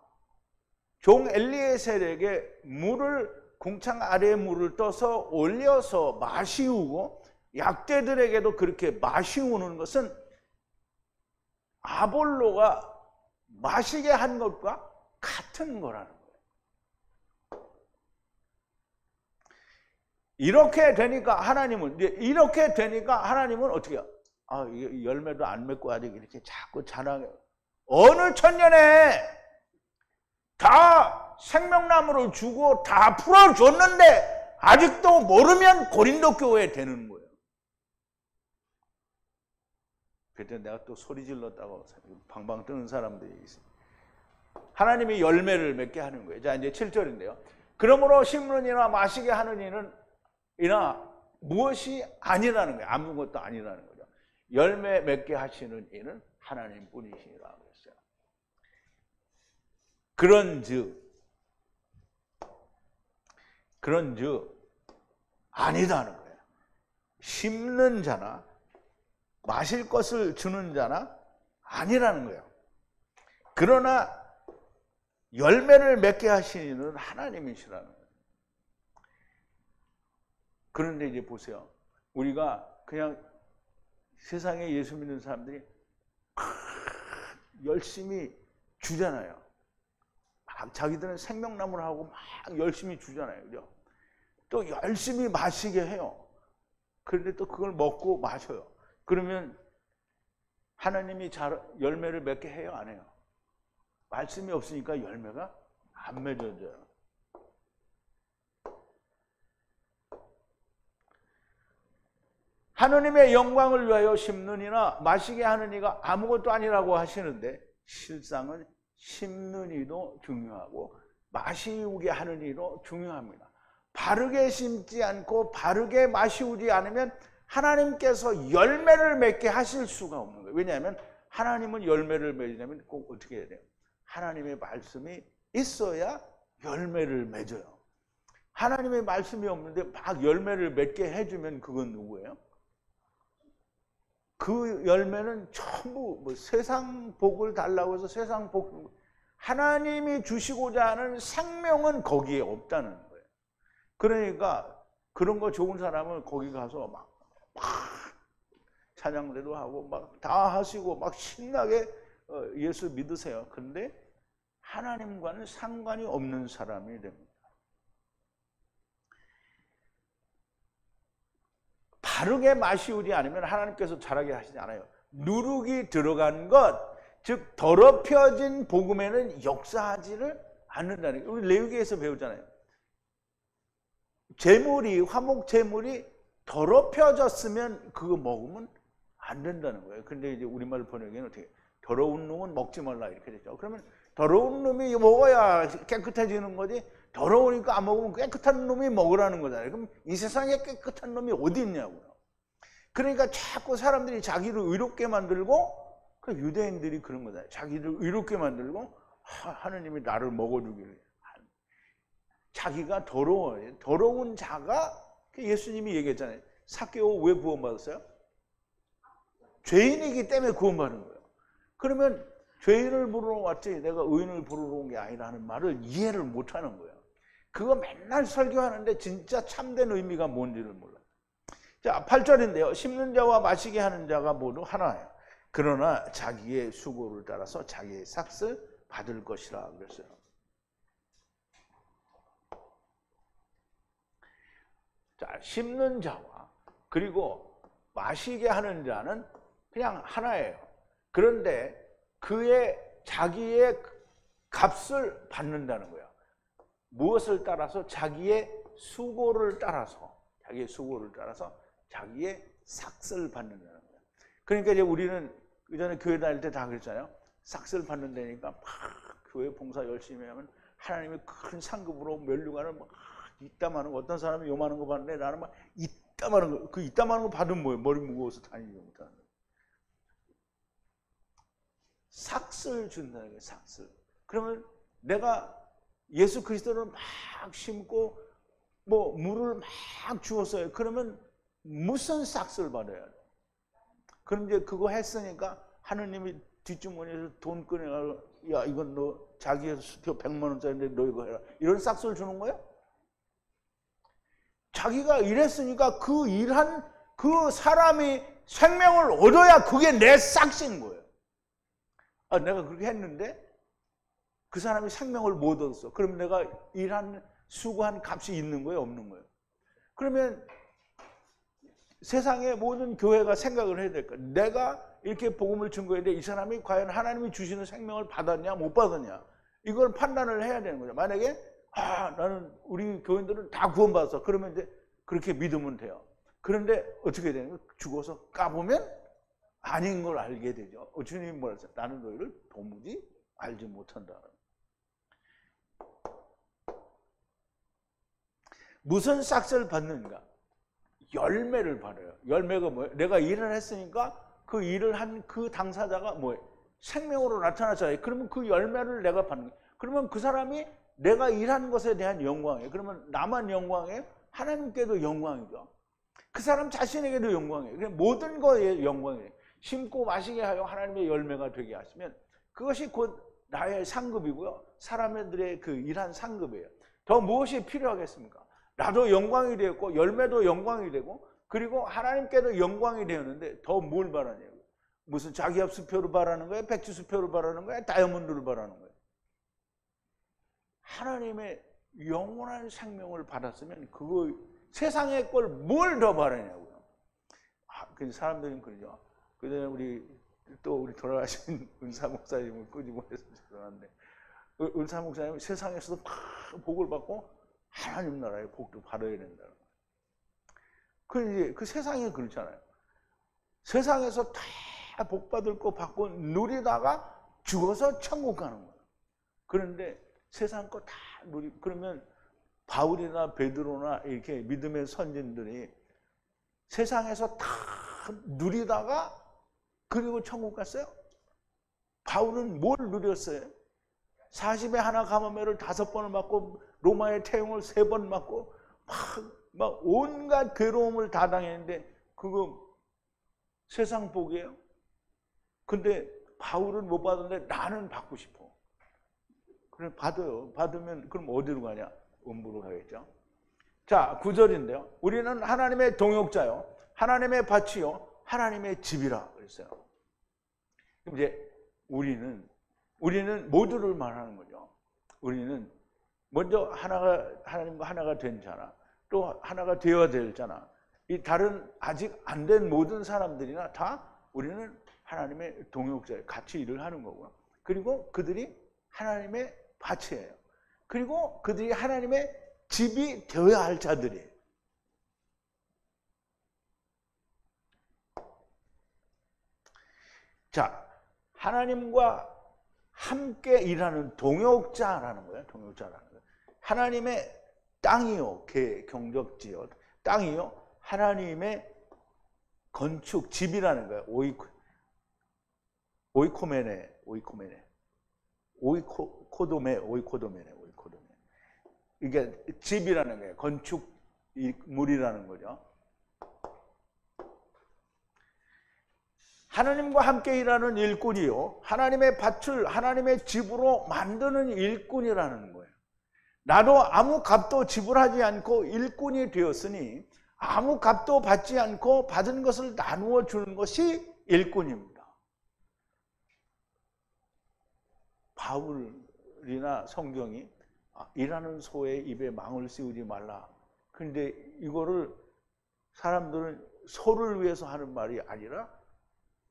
종 엘리에셀에게 물을 궁창 아래에 물을 떠서 올려서 마시우고 약대들에게도 그렇게 마시우는 것은 아볼로가 마시게 한 것과 같은 거라는 거예요. 이렇게 되니까 하나님은 어떻게 해요? 열매도 안 맺고 아직 이렇게 자꾸 자랑해요. 어느 천년에 다 생명나무를 주고 다 풀어줬는데 아직도 모르면 고린도 교회에 되는 거예요. 그때 내가 또 소리 질렀다고 방방 뜨는 사람들이 있어요. 하나님이 열매를 맺게 하는 거예요. 자, 이제 7절인데요. 그러므로 심는이나 마시게 하는 이나 무엇이 아니라는 거예요. 아무것도 아니라는 거죠. 열매 맺게 하시는 이는 하나님 뿐이시라고 했어요. 그런즉 아니다는 거예요. 심는 자나 마실 것을 주는 자나 아니라는 거예요. 그러나 열매를 맺게 하시는 이는 하나님이시라는 거예요. 그런데 이제 보세요. 우리가 그냥 세상에 예수 믿는 사람들이 열심히 주잖아요. 막 자기들은 생명나무를 하고 막 열심히 주잖아요. 그죠? 또 열심히 마시게 해요. 그런데 또 그걸 먹고 마셔요. 그러면 하나님이 열매를 맺게 해요? 안 해요? 말씀이 없으니까 열매가 안 맺어져요. 하느님의 영광을 위하여 심는 이나 마시게 하는 이가 아무것도 아니라고 하시는데 실상은 심는 이도 중요하고 마시우게 하는 일로 중요합니다. 바르게 심지 않고 바르게 마시우지 않으면 하나님께서 열매를 맺게 하실 수가 없는 거예요. 왜냐하면 하나님은 열매를 맺으려면 꼭 어떻게 해야 돼요? 하나님의 말씀이 있어야 열매를 맺어요. 하나님의 말씀이 없는데 막 열매를 맺게 해주면 그건 누구예요? 그 열매는 전부 뭐 세상 복을 달라고 해서 세상 복, 하나님이 주시고자 하는 생명은 거기에 없다는 거예요. 그러니까 그런 거 좋은 사람은 거기 가서 막 찬양대도 하고 막 다 하시고 막 신나게 예수 믿으세요. 근데 하나님과는 상관이 없는 사람이 됩니다. 바르게 마시우지 않으면 하나님께서 잘하게 하시지 않아요. 누룩이 들어간 것, 즉 더럽혀진 복음에는 역사하지를 않는다는 거예요. 우리 레위기에서 배우잖아요. 제물이, 화목 제물이 더럽혀졌으면 그거 먹으면 안 된다는 거예요. 근데 이제 우리말 번역에는 어떻게 더러운 놈은 먹지 말라 이렇게 되죠. 그러면 더러운 놈이 먹어야 깨끗해지는 거지, 더러우니까 안 먹으면 깨끗한 놈이 먹으라는 거잖아요. 그럼 이 세상에 깨끗한 놈이 어디 있냐고요. 그러니까 자꾸 사람들이 자기를 의롭게 만들고, 그 유대인들이 그런 거잖아요. 자기를 의롭게 만들고 하느님이 나를 먹어주기를. 자기가 더러워요. 더러운 자가, 예수님이 얘기했잖아요. 삭개오 왜 구원받았어요? 죄인이기 때문에 구원받은 거예요. 그러면 죄인을 부르러 왔지 내가 의인을 부르러 온 게 아니라는 말을 이해를 못하는 거예요. 그거 맨날 설교하는데 진짜 참된 의미가 뭔지를 몰라요. 자, 8절인데요. 심는 자와 마시게 하는 자가 모두 하나예요. 그러나 자기의 수고를 따라서 자기의 삭을 받을 것이라 그랬어요. 자, 심는 자와 그리고 마시게 하는 자는 그냥 하나예요. 그런데 그의 자기의 값을 받는다는 거예요. 무엇을 따라서? 자기의 수고를 따라서, 자기의 수고를 따라서 자기의 삭을 받는다는 거예요. 그러니까 이제 우리는 그전에 교회 다닐 때 다 그랬잖아요. 삭을 받는다니까 막 교회 봉사 열심히 하면 하나님이 큰 상급으로 면류관을 막 이따마는 거, 어떤 사람이 요만한 거 받는데 나는 막 이따마는 거, 그 이따마는 거 받으면 뭐예요? 머리 무거워서 다니지 못하는 거예요. 삭을 준다는 거예요. 삭을. 그러면 내가 예수 그리스도를 막 심고 뭐 물을 막 주었어요. 그러면 무슨 삭을 받아야 돼? 그럼 이제 그거 했으니까 하느님이 뒷주머니에서 돈 꺼내가지고 야 이건 너 자기의 수표 100만 원짜리인데 너 이거 해라. 이런 삭을 주는 거예요? 자기가 일했으니까 그 일한 그 사람이 생명을 얻어야 그게 내 삭인 거예요. 아, 내가 그렇게 했는데 그 사람이 생명을 못 얻었어. 그럼 내가 일한 수고한 값이 있는 거예요? 없는 거예요? 그러면 세상의 모든 교회가 생각을 해야 될 거야. 내가 이렇게 복음을 준 거인데 이 사람이 과연 하나님이 주시는 생명을 받았냐 못 받았냐 이걸 판단을 해야 되는 거죠. 만약에 나는 우리 교인들은 다 구원받았어. 그러면 이제 그렇게 믿으면 돼요. 그런데 어떻게 되는 거예요? 죽어서 까보면 아닌 걸 알게 되죠. 주님이 뭐라 했어요? 나는 너희를 도무지 알지 못한다. 무슨 삭을 받는가? 열매를 받아요. 열매가 뭐예요? 내가 일을 했으니까 그 일을 한 그 당사자가 뭐예요? 생명으로 나타났잖아요. 그러면 그 열매를 내가 받는 거예요. 그러면 그 사람이 내가 일한 것에 대한 영광이에요. 그러면 나만 영광이에요? 하나님께도 영광이죠. 그 사람 자신에게도 영광이에요. 모든 거에 영광이에요. 심고 마시게 하여 하나님의 열매가 되게 하시면 그것이 곧 나의 상급이고요. 사람들의 그 일한 상급이에요. 더 무엇이 필요하겠습니까? 나도 영광이 되었고 열매도 영광이 되고 그리고 하나님께도 영광이 되었는데 더 뭘 바라냐고. 무슨 자기합 수표를 바라는 거예요? 백지 수표를 바라는 거예요? 다이아몬드를 바라는 거예요? 하나님의 영원한 생명을 받았으면 그거 세상의 걸 뭘 더 바라냐고요. 그 사람들은 그러죠. 그전에 우리 돌아가신 은사 목사님을 끄집어내서 죄송한데 은사 목사님은 세상에서도 막 복을 받고 하나님 나라의 복도 받아야 된다는 거예요. 그 세상이 그렇잖아요. 세상에서 다 복 받을 거 받고 누리다가 죽어서 천국 가는 거예요. 그런데 세상 거 다 그러면 바울이나 베드로나 이렇게 믿음의 선진들이 세상에서 다 누리다가 그리고 천국 갔어요? 바울은 뭘 누렸어요? 40에 하나 감염매를 5번을 맞고 로마의 태용을 3번 맞고 막 온갖 괴로움을 다 당했는데 그거 세상 복이에요? 근데 바울은 못 받았는데 나는 받고 싶어. 그래 받아요. 받으면 그럼 어디로 가냐? 음부로 가겠죠. 자, 9절인데요. 우리는 하나님의 동역자요, 하나님의 밭이요, 하나님의 집이라 그랬어요. 그럼 이제 우리는 모두를 말하는 거죠. 우리는 먼저 하나님과 하나가 된 자나 또 하나가 되어야 될 자나 이 다른 아직 안 된 모든 사람들이나 다 우리는 하나님의 동역자예요. 같이 일을 하는 거고요. 그리고 그들이 하나님의 밭이에요. 그리고 그들이 하나님의 집이 되어야 할 자들이에요. 자, 하나님과 함께 일하는 동역자라는 거예요. 동역자라는 거예요. 하나님의 땅이요, 경적지요, 땅이요, 하나님의 건축, 집이라는 거예요. 오이코도메네. 이게 집이라는 거예요. 건축물이라는 거죠. 하나님과 함께 일하는 일꾼이요, 하나님의 밭을 하나님의 집으로 만드는 일꾼이라는 거예요. 나도 아무 값도 지불하지 않고 일꾼이 되었으니 아무 값도 받지 않고 받은 것을 나누어 주는 것이 일꾼입니다. 바울이나 성경이 일하는 소의 입에 망을 씌우지 말라. 그런데 이거를 사람들은 소를 위해서 하는 말이 아니라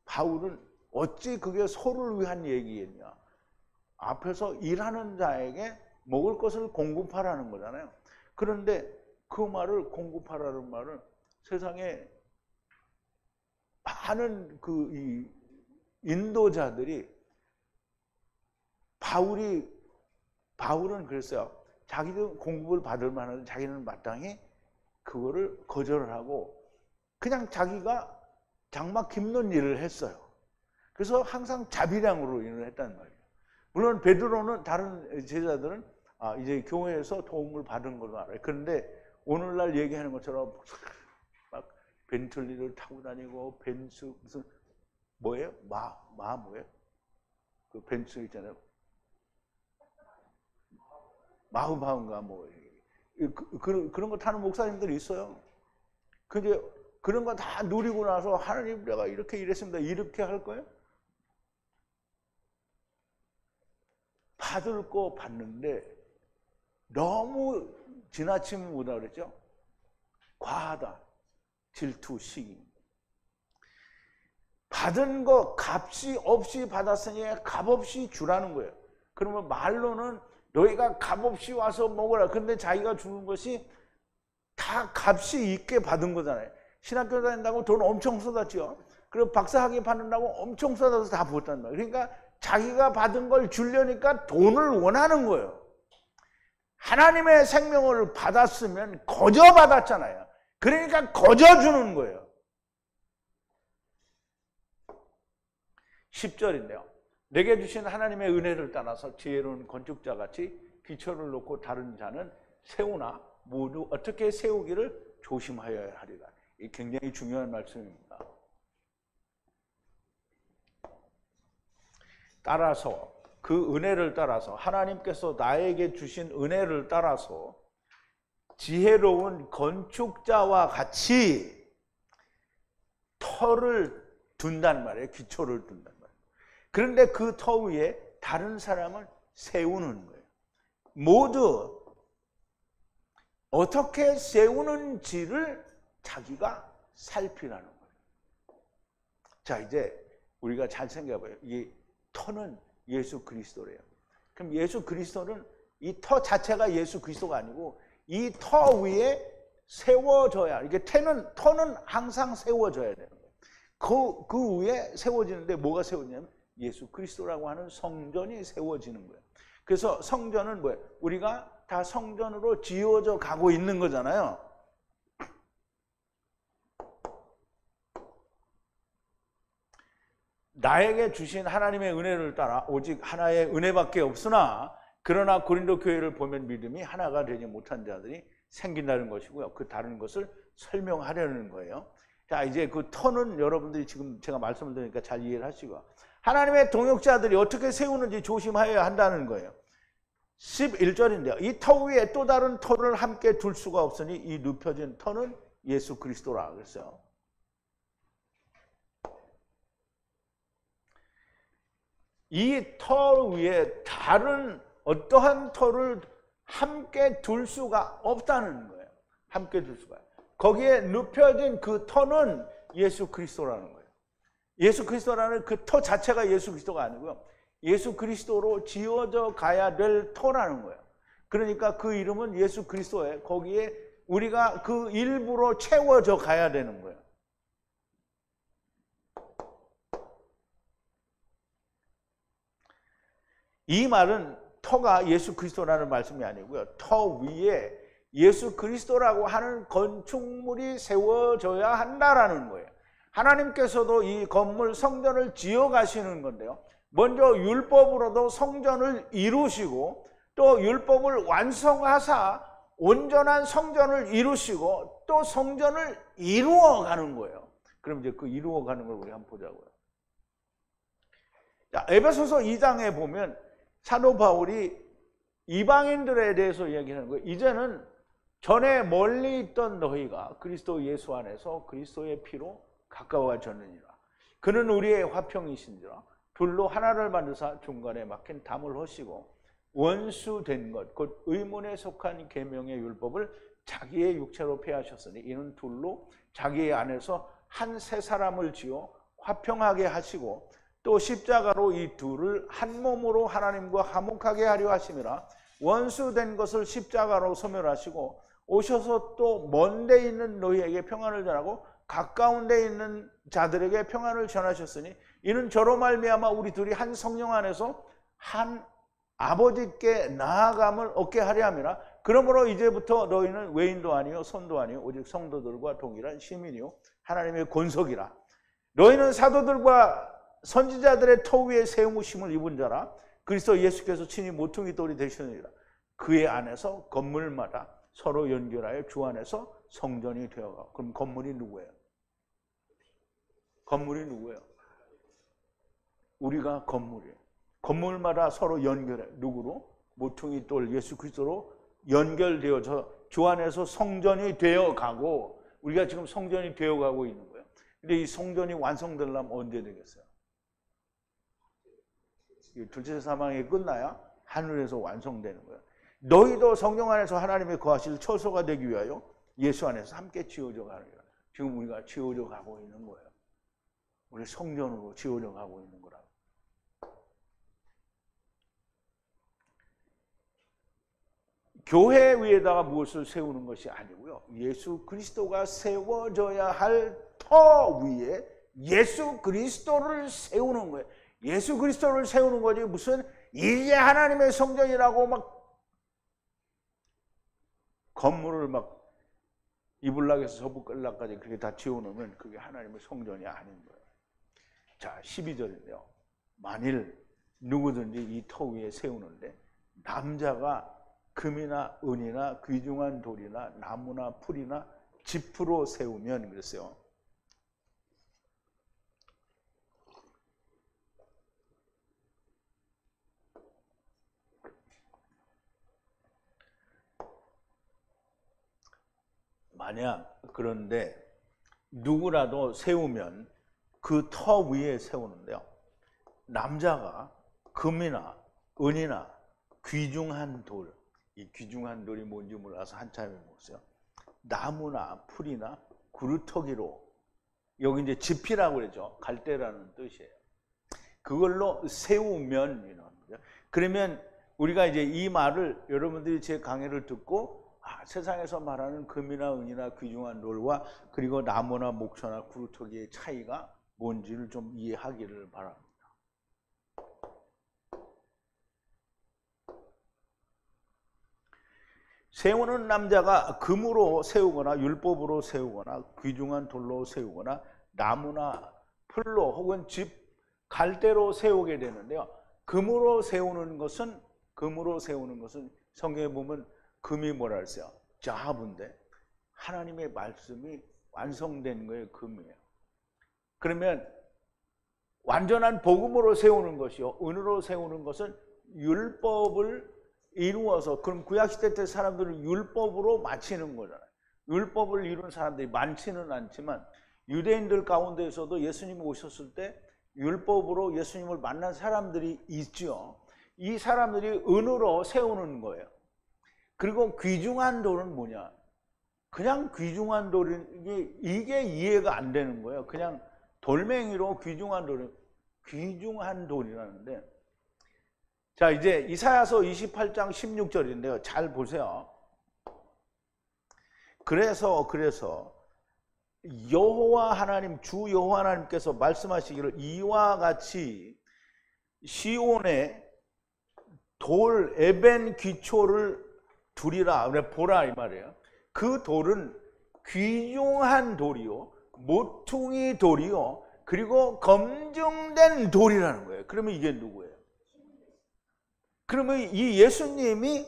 바울은 어찌 그게 소를 위한 얘기겠냐. 앞에서 일하는 자에게 먹을 것을 공급하라는 거잖아요. 그런데 그 말을 공급하라는 말은 세상에 많은 이 인도자들이 바울은 그랬어요. 자기도 공급을 받을 만한 자기는 마땅히 그거를 거절을 하고 그냥 자기가 장막 깁는 일을 했어요. 그래서 항상 자비량으로 일을 했단 말이에요. 물론 베드로는 다른 제자들은 이제 교회에서 도움을 받은 걸로 알아요. 그런데 오늘날 얘기하는 것처럼 막 벤틀리를 타고 다니고 벤츠 무슨 뭐예요? 뭐예요? 그 벤츠 있잖아요. 마흐바운가 뭐 그런 거 타는 목사님들이 있어요. 근데 그런 거 다 누리고 나서 하나님 내가 이렇게 일했습니다. 이렇게 할 거예요? 받을 거 받는데 너무 지나치면 뭐라 그랬죠? 과하다. 질투, 시기. 받은 거 값이 없이 받았으니 값없이 주라는 거예요. 그러면 말로는 너희가 값없이 와서 먹어라. 근데 자기가 주는 것이 다 값이 있게 받은 거잖아요. 신학교 다닌다고 돈 엄청 쏟았죠. 그리고 박사학위 받는다고 엄청 쏟아서 다 부었단 말이에요. 그러니까 자기가 받은 걸 주려니까 돈을 원하는 거예요. 하나님의 생명을 받았으면 거저 받았잖아요. 그러니까 거저 주는 거예요. 10절인데요. 내게 주신 하나님의 은혜를 따라서 지혜로운 건축자같이 기초를 놓고 다른 자는 세우나 모두 어떻게 세우기를 조심하여야 하리라. 이 굉장히 중요한 말씀입니다. 따라서 그 은혜를 따라서 하나님께서 나에게 주신 은혜를 따라서 지혜로운 건축자와 같이 터를 둔단 말이에요. 기초를 둔단 말이에요. 그런데 그 터 위에 다른 사람을 세우는 거예요. 모두 어떻게 세우는지를 자기가 살피라는 거예요. 자, 이제 우리가 잘 생각해봐요. 이 터는 예수 그리스도래요. 그럼 예수 그리스도는 이 터 자체가 예수 그리스도가 아니고 이 터 위에 세워져야, 이게 터는 항상 세워져야 되는 거예요. 그 위에 세워지는데 뭐가 세워지냐면 예수 그리스도라고 하는 성전이 세워지는 거예요. 그래서 성전은 뭐예요? 우리가 다 성전으로 지어져 가고 있는 거잖아요. 나에게 주신 하나님의 은혜를 따라 오직 하나의 은혜밖에 없으나 그러나 고린도 교회를 보면 믿음이 하나가 되지 못한 자들이 생긴다는 것이고요. 그 다른 것을 설명하려는 거예요. 자, 이제 그 터는 여러분들이 지금 제가 말씀을 드리니까 잘 이해를 하시고, 하나님의 동역자들이 어떻게 세우는지 조심하여야 한다는 거예요. 11절인데요. 이 터 위에 또 다른 터를 함께 둘 수가 없으니 이 눕혀진 터는 예수 그리스도라 그랬어요. 이 터 위에 다른 어떠한 터를 함께 둘 수가 없다는 거예요. 함께 둘 수가. 거기에 눕혀진 그 터는 예수 그리스도라는 거예요. 예수 그리스도라는 그 터 자체가 예수 그리스도가 아니고요. 예수 그리스도로 지어져 가야 될 터라는 거예요. 그러니까 그 이름은 예수 그리스도에 거기에 우리가 그 일부로 채워져 가야 되는 거예요. 이 말은 터가 예수 그리스도라는 말씀이 아니고요. 터 위에 예수 그리스도라고 하는 건축물이 세워져야 한다라는 거예요. 하나님께서도 이 건물 성전을 지어 가시는 건데요. 먼저 율법으로도 성전을 이루시고 또 율법을 완성하사 온전한 성전을 이루시고 또 성전을 이루어가는 거예요. 그럼 이제 그 이루어가는 걸 우리 한번 보자고요. 자, 에베소서 2장에 보면 사도 바울이 이방인들에 대해서 이야기하는 거예요. 이제는 전에 멀리 있던 너희가 그리스도 예수 안에서 그리스도의 피로 가까워졌느니라. 그는 우리의 화평이신지라. 둘로 하나를 만드사 중간에 막힌 담을 허시고 원수된 것 곧 의문에 속한 계명의 율법을 자기의 육체로 폐하셨으니 이는 둘로 자기 안에서 한 새 사람을 지어 화평하게 하시고 또 십자가로 이 둘을 한 몸으로 하나님과 화목하게 하려 하심이라. 원수된 것을 십자가로 소멸하시고 오셔서 또 먼 데 있는 너희에게 평안을 전하고 가까운 데 있는 자들에게 평안을 전하셨으니 이는 저로 말미암아 우리 둘이 한 성령 안에서 한 아버지께 나아감을 얻게 하려 함이라. 그러므로 이제부터 너희는 외인도 아니요 손도 아니요 오직 성도들과 동일한 시민이요 하나님의 권속이라. 너희는 사도들과 선지자들의 터 위에 세우심을 입은 자라. 그리스도 예수께서 친히 모퉁이 돌이 되시느니라. 그의 안에서 건물마다 서로 연결하여 주 안에서 성전이 되어가. 그럼 건물이 누구예요? 건물이 누구예요? 우리가 건물이에요. 건물마다 서로 연결해. 누구로? 모퉁이 돌 예수 그리스도로 연결되어서 주 안에서 성전이 되어가고, 우리가 지금 성전이 되어가고 있는 거예요. 근데 이 성전이 완성되려면 언제 되겠어요? 둘째 사망이 끝나야 하늘에서 완성되는 거예요. 너희도 성령 안에서 하나님의 거하실 처소가 되기 위하여 예수 안에서 함께 지어져 가는 거예요. 지금 우리가 지어져 가고 있는 거예요. 우리 성전으로 지어져 가고 있는 거라고. 교회 위에다가 무엇을 세우는 것이 아니고요. 예수 그리스도가 세워져야 할 터 위에 예수 그리스도를 세우는 거예요. 예수 그리스도를 세우는 거지 무슨 이게 하나님의 성전이라고 막 건물을 막 이불락에서 서북끌락까지 그렇게 다 지어놓으면 그게 하나님의 성전이 아닌 거예요. 자, 12절인데요. 만일 누구든지 이 터 위에 세우는데 남자가 금이나 은이나 귀중한 돌이나 나무나 풀이나 짚으로 세우면 그랬어요. 만약 그런데 누구라도 세우면 그 터 위에 세우는데요. 남자가 금이나 은이나 귀중한 돌, 이 귀중한 돌이 뭔지 몰라서 한참에 묻었어요. 나무나 풀이나 구루터기로, 여기 이제 지피라고 그러죠. 갈대라는 뜻이에요. 그걸로 세우면 이런 거죠. 그러면 우리가 이제 이 말을 여러분들이 제 강의를 듣고 세상에서 말하는 금이나 은이나 귀중한 돌과 그리고 나무나 목초나 구루터기의 차이가 뭔지를 좀 이해하기를 바랍니다. 세우는 남자가 금으로 세우거나 율법으로 세우거나 귀중한 돌로 세우거나 나무나 풀로 혹은 집 갈대로 세우게 되는데요. 금으로 세우는 것은 성경에 보면 금이 뭐라 그랬어요? 자합인데 하나님의 말씀이 완성된 거예요. 금이에요. 그러면 완전한 복음으로 세우는 것이요, 은으로 세우는 것은 율법을 이루어서, 그럼 구약시대 때 사람들은 율법으로 마치는 거잖아요. 율법을 이룬 사람들이 많지는 않지만 유대인들 가운데에서도 예수님이 오셨을 때 율법으로 예수님을 만난 사람들이 있죠. 이 사람들이 은으로 세우는 거예요. 그리고 귀중한 돌은 뭐냐? 그냥 귀중한 돌이 이게 이해가 안 되는 거예요. 그냥 돌멩이로 귀중한 돌이라는데, 자, 이제 이사야서 28장 16절인데요. 잘 보세요. 그래서 여호와 하나님, 주 여호와 하나님께서 말씀하시기를 이와 같이 시온에 돌 에벤 기초를 두리라, 보라 이 말이에요. 그 돌은 귀중한 돌이요, 모퉁이 돌이요, 그리고 검증된 돌이라는 거예요. 그러면 이게 누구예요? 그러면 이 예수님이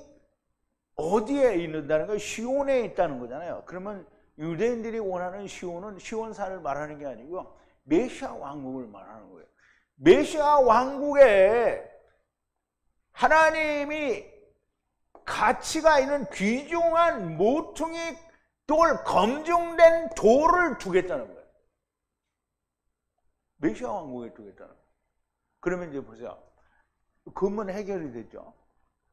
어디에 있는다는 거예요? 시온에 있다는 거잖아요. 그러면 유대인들이 원하는 시온은 시온산을 말하는 게 아니고 메시아 왕국을 말하는 거예요. 메시아 왕국에 하나님이 가치가 있는 귀중한 모퉁이 돌, 검증된 돌을 두겠다는 거예요. 메시아 왕국에 두겠다는 거예요. 그러면 이제 보세요. 금은 해결이 됐죠.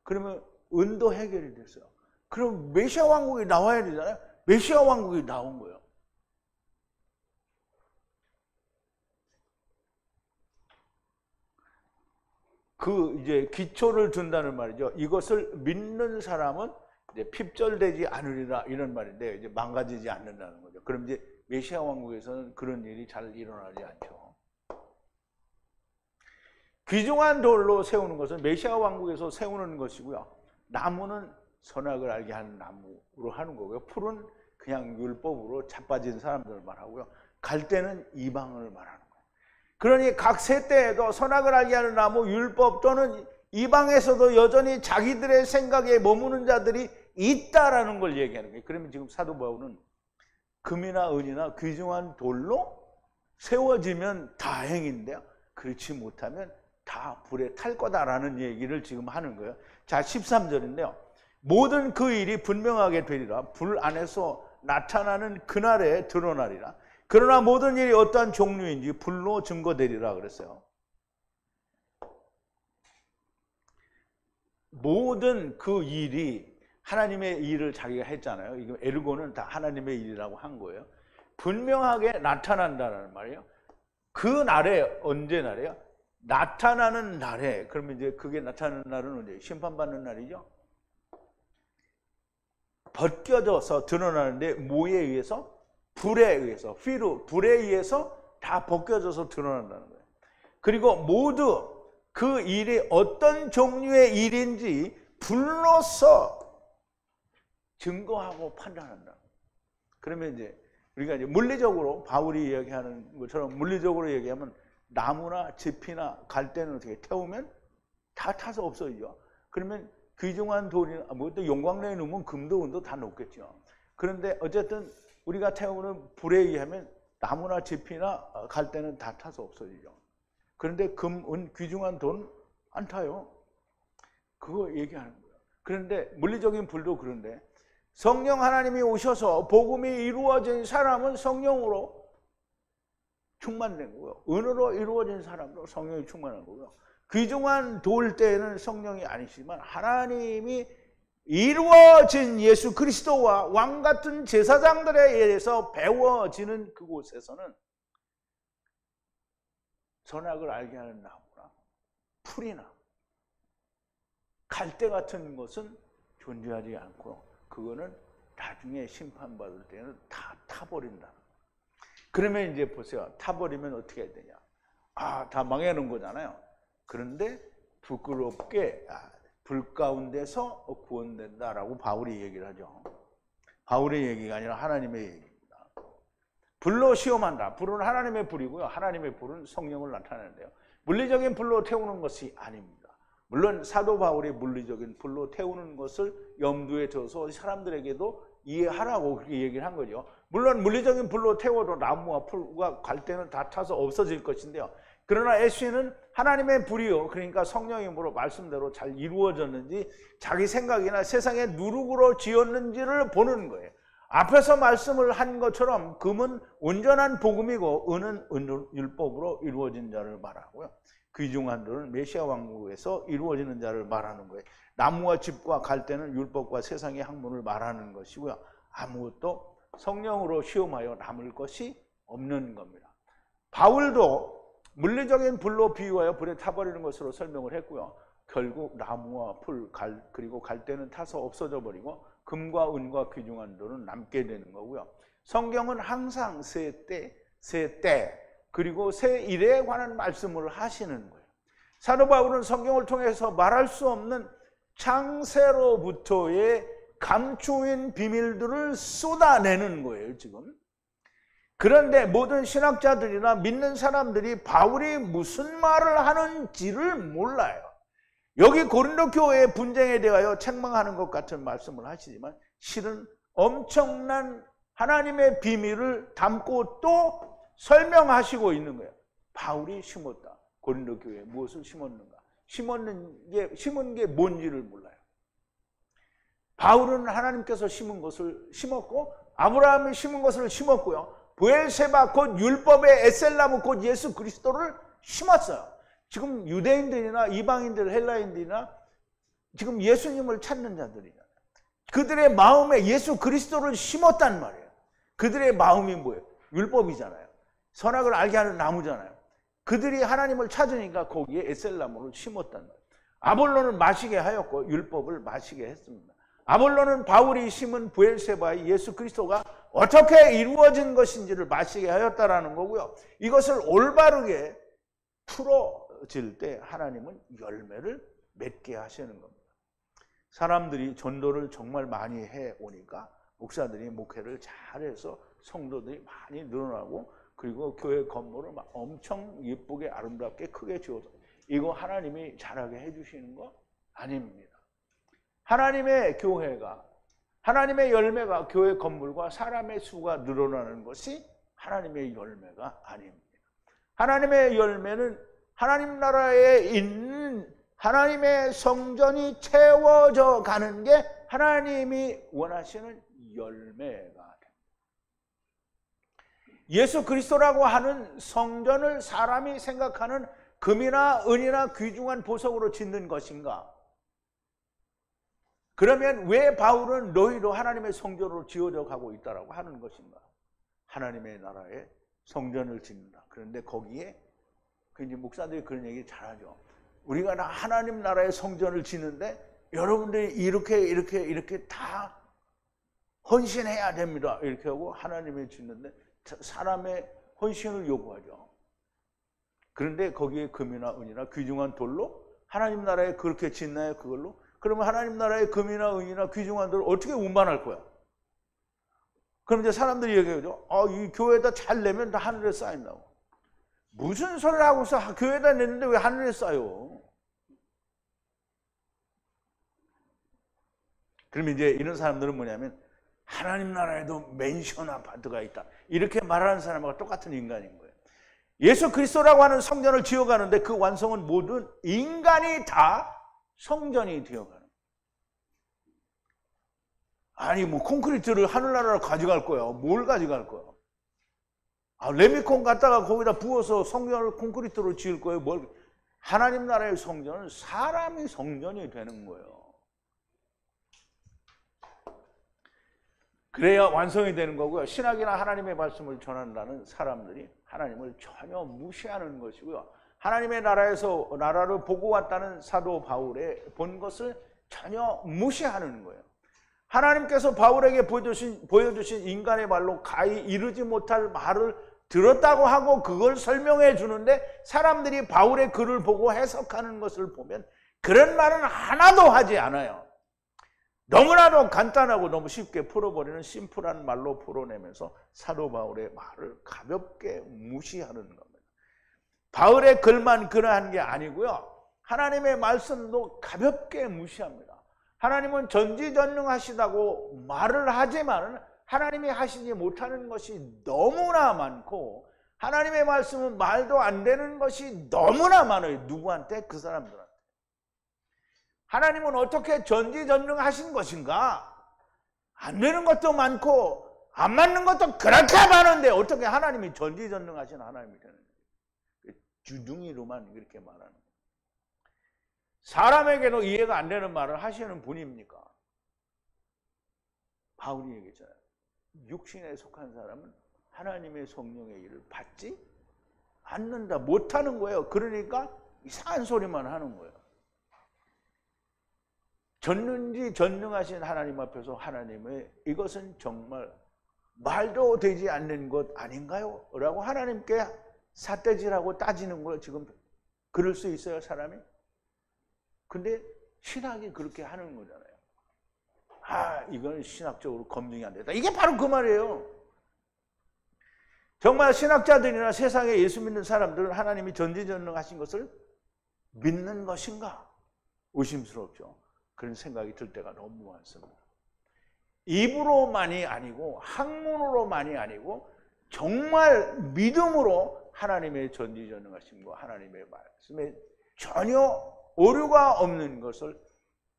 그러면 은도 해결이 됐어요. 그럼 메시아 왕국이 나와야 되잖아요. 메시아 왕국이 나온 거예요. 그 이제 기초를 둔다는 말이죠. 이것을 믿는 사람은 이제 핍절되지 않으리라 이런 말인데, 이제 망가지지 않는다는 거죠. 그럼 이제 메시아 왕국에서는 그런 일이 잘 일어나지 않죠. 귀중한 돌로 세우는 것은 메시아 왕국에서 세우는 것이고요. 나무는 선악을 알게 하는 나무로 하는 거고요. 풀은 그냥 율법으로 자빠진 사람들을 말하고요. 갈대는 이방을 말하는 거예요. 그러니 각 세대에도 선악을 알게 하는 나무, 율법 또는 이방에서도 여전히 자기들의 생각에 머무는 자들이 있다라는 걸 얘기하는 거예요. 그러면 지금 사도 바울은 금이나 은이나 귀중한 돌로 세워지면 다행인데요, 그렇지 못하면 다 불에 탈 거다라는 얘기를 지금 하는 거예요. 자, 13절인데요. 모든 그 일이 분명하게 되리라. 불 안에서 나타나는 그날에 드러나리라. 그러나 모든 일이 어떠한 종류인지 불로 증거되리라 그랬어요. 모든 그 일이 하나님의 일을 자기가 했잖아요. 이거 에르고는 다 하나님의 일이라고 한 거예요. 분명하게 나타난다는 말이에요. 그 날에, 언제 날이에요? 나타나는 날에. 그러면 이제 그게 나타나는 날은 언제? 심판받는 날이죠. 벗겨져서 드러나는데 뭐에 의해서? 불에 의해서, 불에 의해서 다 벗겨져서 드러난다는 거예요. 그리고 모두 그 일이 어떤 종류의 일인지 불로서 증거하고 판단한다. 그러면 이제 우리가 이제 물리적으로 바울이 이야기하는 것처럼 물리적으로 얘기하면 나무나 짚이나 갈대는 어떻게 태우면 다 타서 없어지죠. 그러면 귀중한 돌이나 또 용광로에 넣으면 금도 은도 다 녹겠죠. 그런데 어쨌든 우리가 태우는 불에 의하면 나무나 짚이나 갈대는 다 타서 없어지죠. 그런데 금, 은, 귀중한 돈 안 타요. 그거 얘기하는 거예요. 그런데 물리적인 불도 그런데 성령 하나님이 오셔서 복음이 이루어진 사람은 성령으로 충만된 거고요. 은으로 이루어진 사람도 성령이 충만한 거고요. 귀중한 돌 때에는 성령이 아니지만 하나님이 이루어진 예수 그리스도와 왕 같은 제사장들에 의해서 배워지는 그곳에서는 선악을 알게 하는 나무나 풀이나 갈대 같은 것은 존재하지 않고 그거는 나중에 심판받을 때는 다 타버린다. 그러면 이제 보세요. 타버리면 어떻게 해야 되냐. 다 망해놓은 거잖아요. 그런데 부끄럽게 불 가운데서 구원된다라고 바울이 얘기를 하죠. 바울의 얘기가 아니라 하나님의 얘기입니다. 불로 시험한다. 불은 하나님의 불이고요. 하나님의 불은 성령을 나타내는데요. 물리적인 불로 태우는 것이 아닙니다. 물론 사도 바울이 물리적인 불로 태우는 것을 염두에 둬서 사람들에게도 이해하라고 그렇게 얘기를 한 거죠. 물론 물리적인 불로 태워도 나무와 풀과 갈대는 다 타서 없어질 것인데요. 그러나 애쉬는 하나님의 불이요, 그러니까 성령님으로 말씀대로 잘 이루어졌는지 자기 생각이나 세상의 누룩으로 지었는지를 보는 거예요. 앞에서 말씀을 한 것처럼 금은 온전한 복음이고 은은 율법으로 이루어진 자를 말하고요. 귀중한 돌은 메시아 왕국에서 이루어지는 자를 말하는 거예요. 나무와 집과 갈대는 율법과 세상의 학문을 말하는 것이고요. 아무것도 성령으로 시험하여 남을 것이 없는 겁니다. 바울도 물리적인 불로 비유하여 불에 타버리는 것으로 설명을 했고요. 결국 나무와 풀, 그리고 갈대는 타서 없어져 버리고 금과 은과 귀중한 돌은 남게 되는 거고요. 성경은 항상 새 때, 그리고 새 일에 관한 말씀을 하시는 거예요. 사도 바울은 성경을 통해서 말할 수 없는 창세로부터의 감추인 비밀들을 쏟아내는 거예요, 지금. 그런데 모든 신학자들이나 믿는 사람들이 바울이 무슨 말을 하는지를 몰라요. 여기 고린도 교회의 분쟁에 대하여 책망하는 것 같은 말씀을 하시지만 실은 엄청난 하나님의 비밀을 담고 또 설명하시고 있는 거예요. 바울이 심었다. 고린도 교회에 무엇을 심었는가? 심은 게 뭔지를 몰라요. 바울은 하나님께서 심은 것을 심었고 아브라함이 심은 것을 심었고요. 브엘세바 곧 율법의 에셀나무 곧 예수 그리스도를 심었어요. 지금 유대인들이나 이방인들, 헬라인들이나 지금 예수님을 찾는 자들이잖아요. 그들의 마음에 예수 그리스도를 심었단 말이에요. 그들의 마음이 뭐예요? 율법이잖아요. 선악을 알게 하는 나무잖아요. 그들이 하나님을 찾으니까 거기에 에셀나무를 심었단 말이에요. 아볼로는 마시게 하였고 율법을 마시게 했습니다. 아볼로는 바울이 심은 브엘세바의 예수 그리스도가 어떻게 이루어진 것인지를 마시게 하였다라는 거고요. 이것을 올바르게 풀어질 때 하나님은 열매를 맺게 하시는 겁니다. 사람들이 전도를 정말 많이 해오니까 목사들이 목회를 잘해서 성도들이 많이 늘어나고 그리고 교회 건물을 막 엄청 예쁘게 아름답게 크게 지어서 이거 하나님이 잘하게 해주시는 거 아닙니다. 하나님의 교회가, 하나님의 열매가 교회 건물과 사람의 수가 늘어나는 것이 하나님의 열매가 아닙니다. 하나님의 열매는 하나님 나라에 있는 하나님의 성전이 채워져 가는 게 하나님이 원하시는 열매가 됩니다. 예수 그리스도라고 하는 성전을 사람이 생각하는 금이나 은이나 귀중한 보석으로 짓는 것인가? 그러면 왜 바울은 너희도 하나님의 성전으로 지어져 가고 있다라고 하는 것인가? 하나님의 나라에 성전을 짓는다. 그런데 거기에 이제 목사들이 그런 얘기 잘하죠. 우리가 하나님 나라의 성전을 짓는데 여러분들이 이렇게 다 헌신해야 됩니다. 이렇게 하고 하나님이 짓는데 사람의 헌신을 요구하죠. 그런데 거기에 금이나 은이나 귀중한 돌로 하나님 나라에 그렇게 짓나요? 그걸로? 그러면 하나님 나라의 금이나 은이나 귀중한 돌을 어떻게 운반할 거야? 그럼 이제 사람들이 얘기하죠. 이 교회에다 잘 내면 다 하늘에 쌓인다고. 무슨 소리를 하고서 교회에다 냈는데 왜 하늘에 쌓여? 그럼 이제 이런 사람들은 뭐냐면 하나님 나라에도 맨션 아파트가 있다. 이렇게 말하는 사람과 똑같은 인간인 거예요. 예수 그리스도라고 하는 성전을 지어가는데 그 완성은 모든 인간이 다 성전이 되어가는 거예요. 아니 뭐 콘크리트를 하늘나라로 가져갈 거야. 뭘 가져갈 거야? 레미콘 갖다가 거기다 부어서 성전을 콘크리트로 지을 거예요. 뭘? 하나님 나라의 성전은 사람이 성전이 되는 거예요. 그래야 완성이 되는 거고요. 신학이나 하나님의 말씀을 전한다는 사람들이 하나님을 전혀 무시하는 것이고요. 하나님의 나라에서 나라를 보고 왔다는 사도 바울의 본 것을 전혀 무시하는 거예요. 하나님께서 바울에게 보여주신 인간의 말로 가히 이르지 못할 말을 들었다고 하고 그걸 설명해 주는데 사람들이 바울의 글을 보고 해석하는 것을 보면 그런 말은 하나도 하지 않아요. 너무나도 간단하고 너무 쉽게 풀어버리는 심플한 말로 풀어내면서 사도 바울의 말을 가볍게 무시하는 겁니다. 바울의 글만 그러한 게 아니고요. 하나님의 말씀도 가볍게 무시합니다. 하나님은 전지전능하시다고 말을 하지만 하나님이 하시지 못하는 것이 너무나 많고 하나님의 말씀은 말도 안 되는 것이 너무나 많아요. 누구한테? 그 사람들한테. 하나님은 어떻게 전지전능하신 것인가? 안 되는 것도 많고 안 맞는 것도 그렇게 많은데 어떻게 하나님이 전지전능하신 하나님이 되는 거예요? 주둥이로만 그렇게 말하는 거예요. 사람에게도 이해가 안 되는 말을 하시는 분입니까? 바울이 얘기했잖아요. 육신에 속한 사람은 하나님의 성령의 일을 받지 않는다. 못하는 거예요. 그러니까 이상한 소리만 하는 거예요. 전능하신 하나님 앞에서 하나님의 이것은 정말 말도 되지 않는 것 아닌가요? 라고 하나님께 삿대질하고 따지는 걸 지금 그럴 수 있어요, 사람이? 근데 신학이 그렇게 하는 거잖아요. 이건 신학적으로 검증이 안 됐다. 이게 바로 그 말이에요. 정말 신학자들이나 세상에 예수 믿는 사람들은 하나님이 전지전능하신 것을 믿는 것인가? 의심스럽죠. 그런 생각이 들 때가 너무 많습니다. 입으로만이 아니고 학문으로만이 아니고 정말 믿음으로 하나님의 전지전능하심과 하나님의 말씀에 전혀 오류가 없는 것을,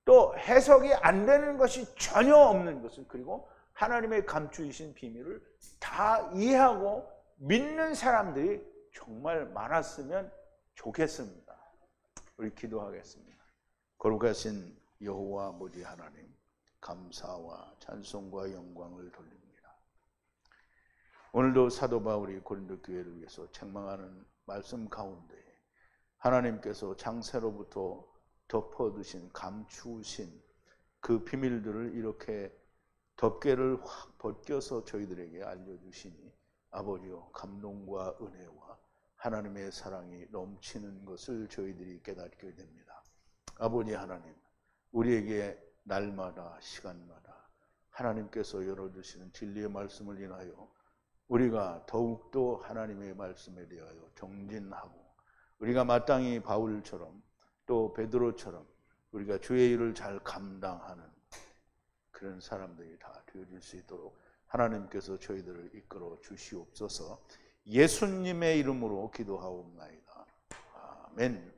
또 해석이 안 되는 것이 전혀 없는 것을, 그리고 하나님의 감추이신 비밀을 다 이해하고 믿는 사람들이 정말 많았으면 좋겠습니다. 우리 기도하겠습니다. 거룩하신 여호와 아버지 하나님, 감사와 찬송과 영광을 돌립니다. 오늘도 사도 바울이 고린도 교회를 위해서 책망하는 말씀 가운데 하나님께서 창세로부터 덮어두신, 감추신 그 비밀들을 이렇게 덮개를 확 벗겨서 저희들에게 알려주시니 아버지여, 감동과 은혜와 하나님의 사랑이 넘치는 것을 저희들이 깨닫게 됩니다. 아버지 하나님, 우리에게 날마다 시간마다 하나님께서 열어주시는 진리의 말씀을 인하여 우리가 더욱더 하나님의 말씀에 대하여 정진하고 우리가 마땅히 바울처럼 또 베드로처럼 우리가 주의 일을 잘 감당하는 그런 사람들이 다 되어질 수 있도록 하나님께서 저희들을 이끌어 주시옵소서. 예수님의 이름으로 기도하옵나이다. 아멘.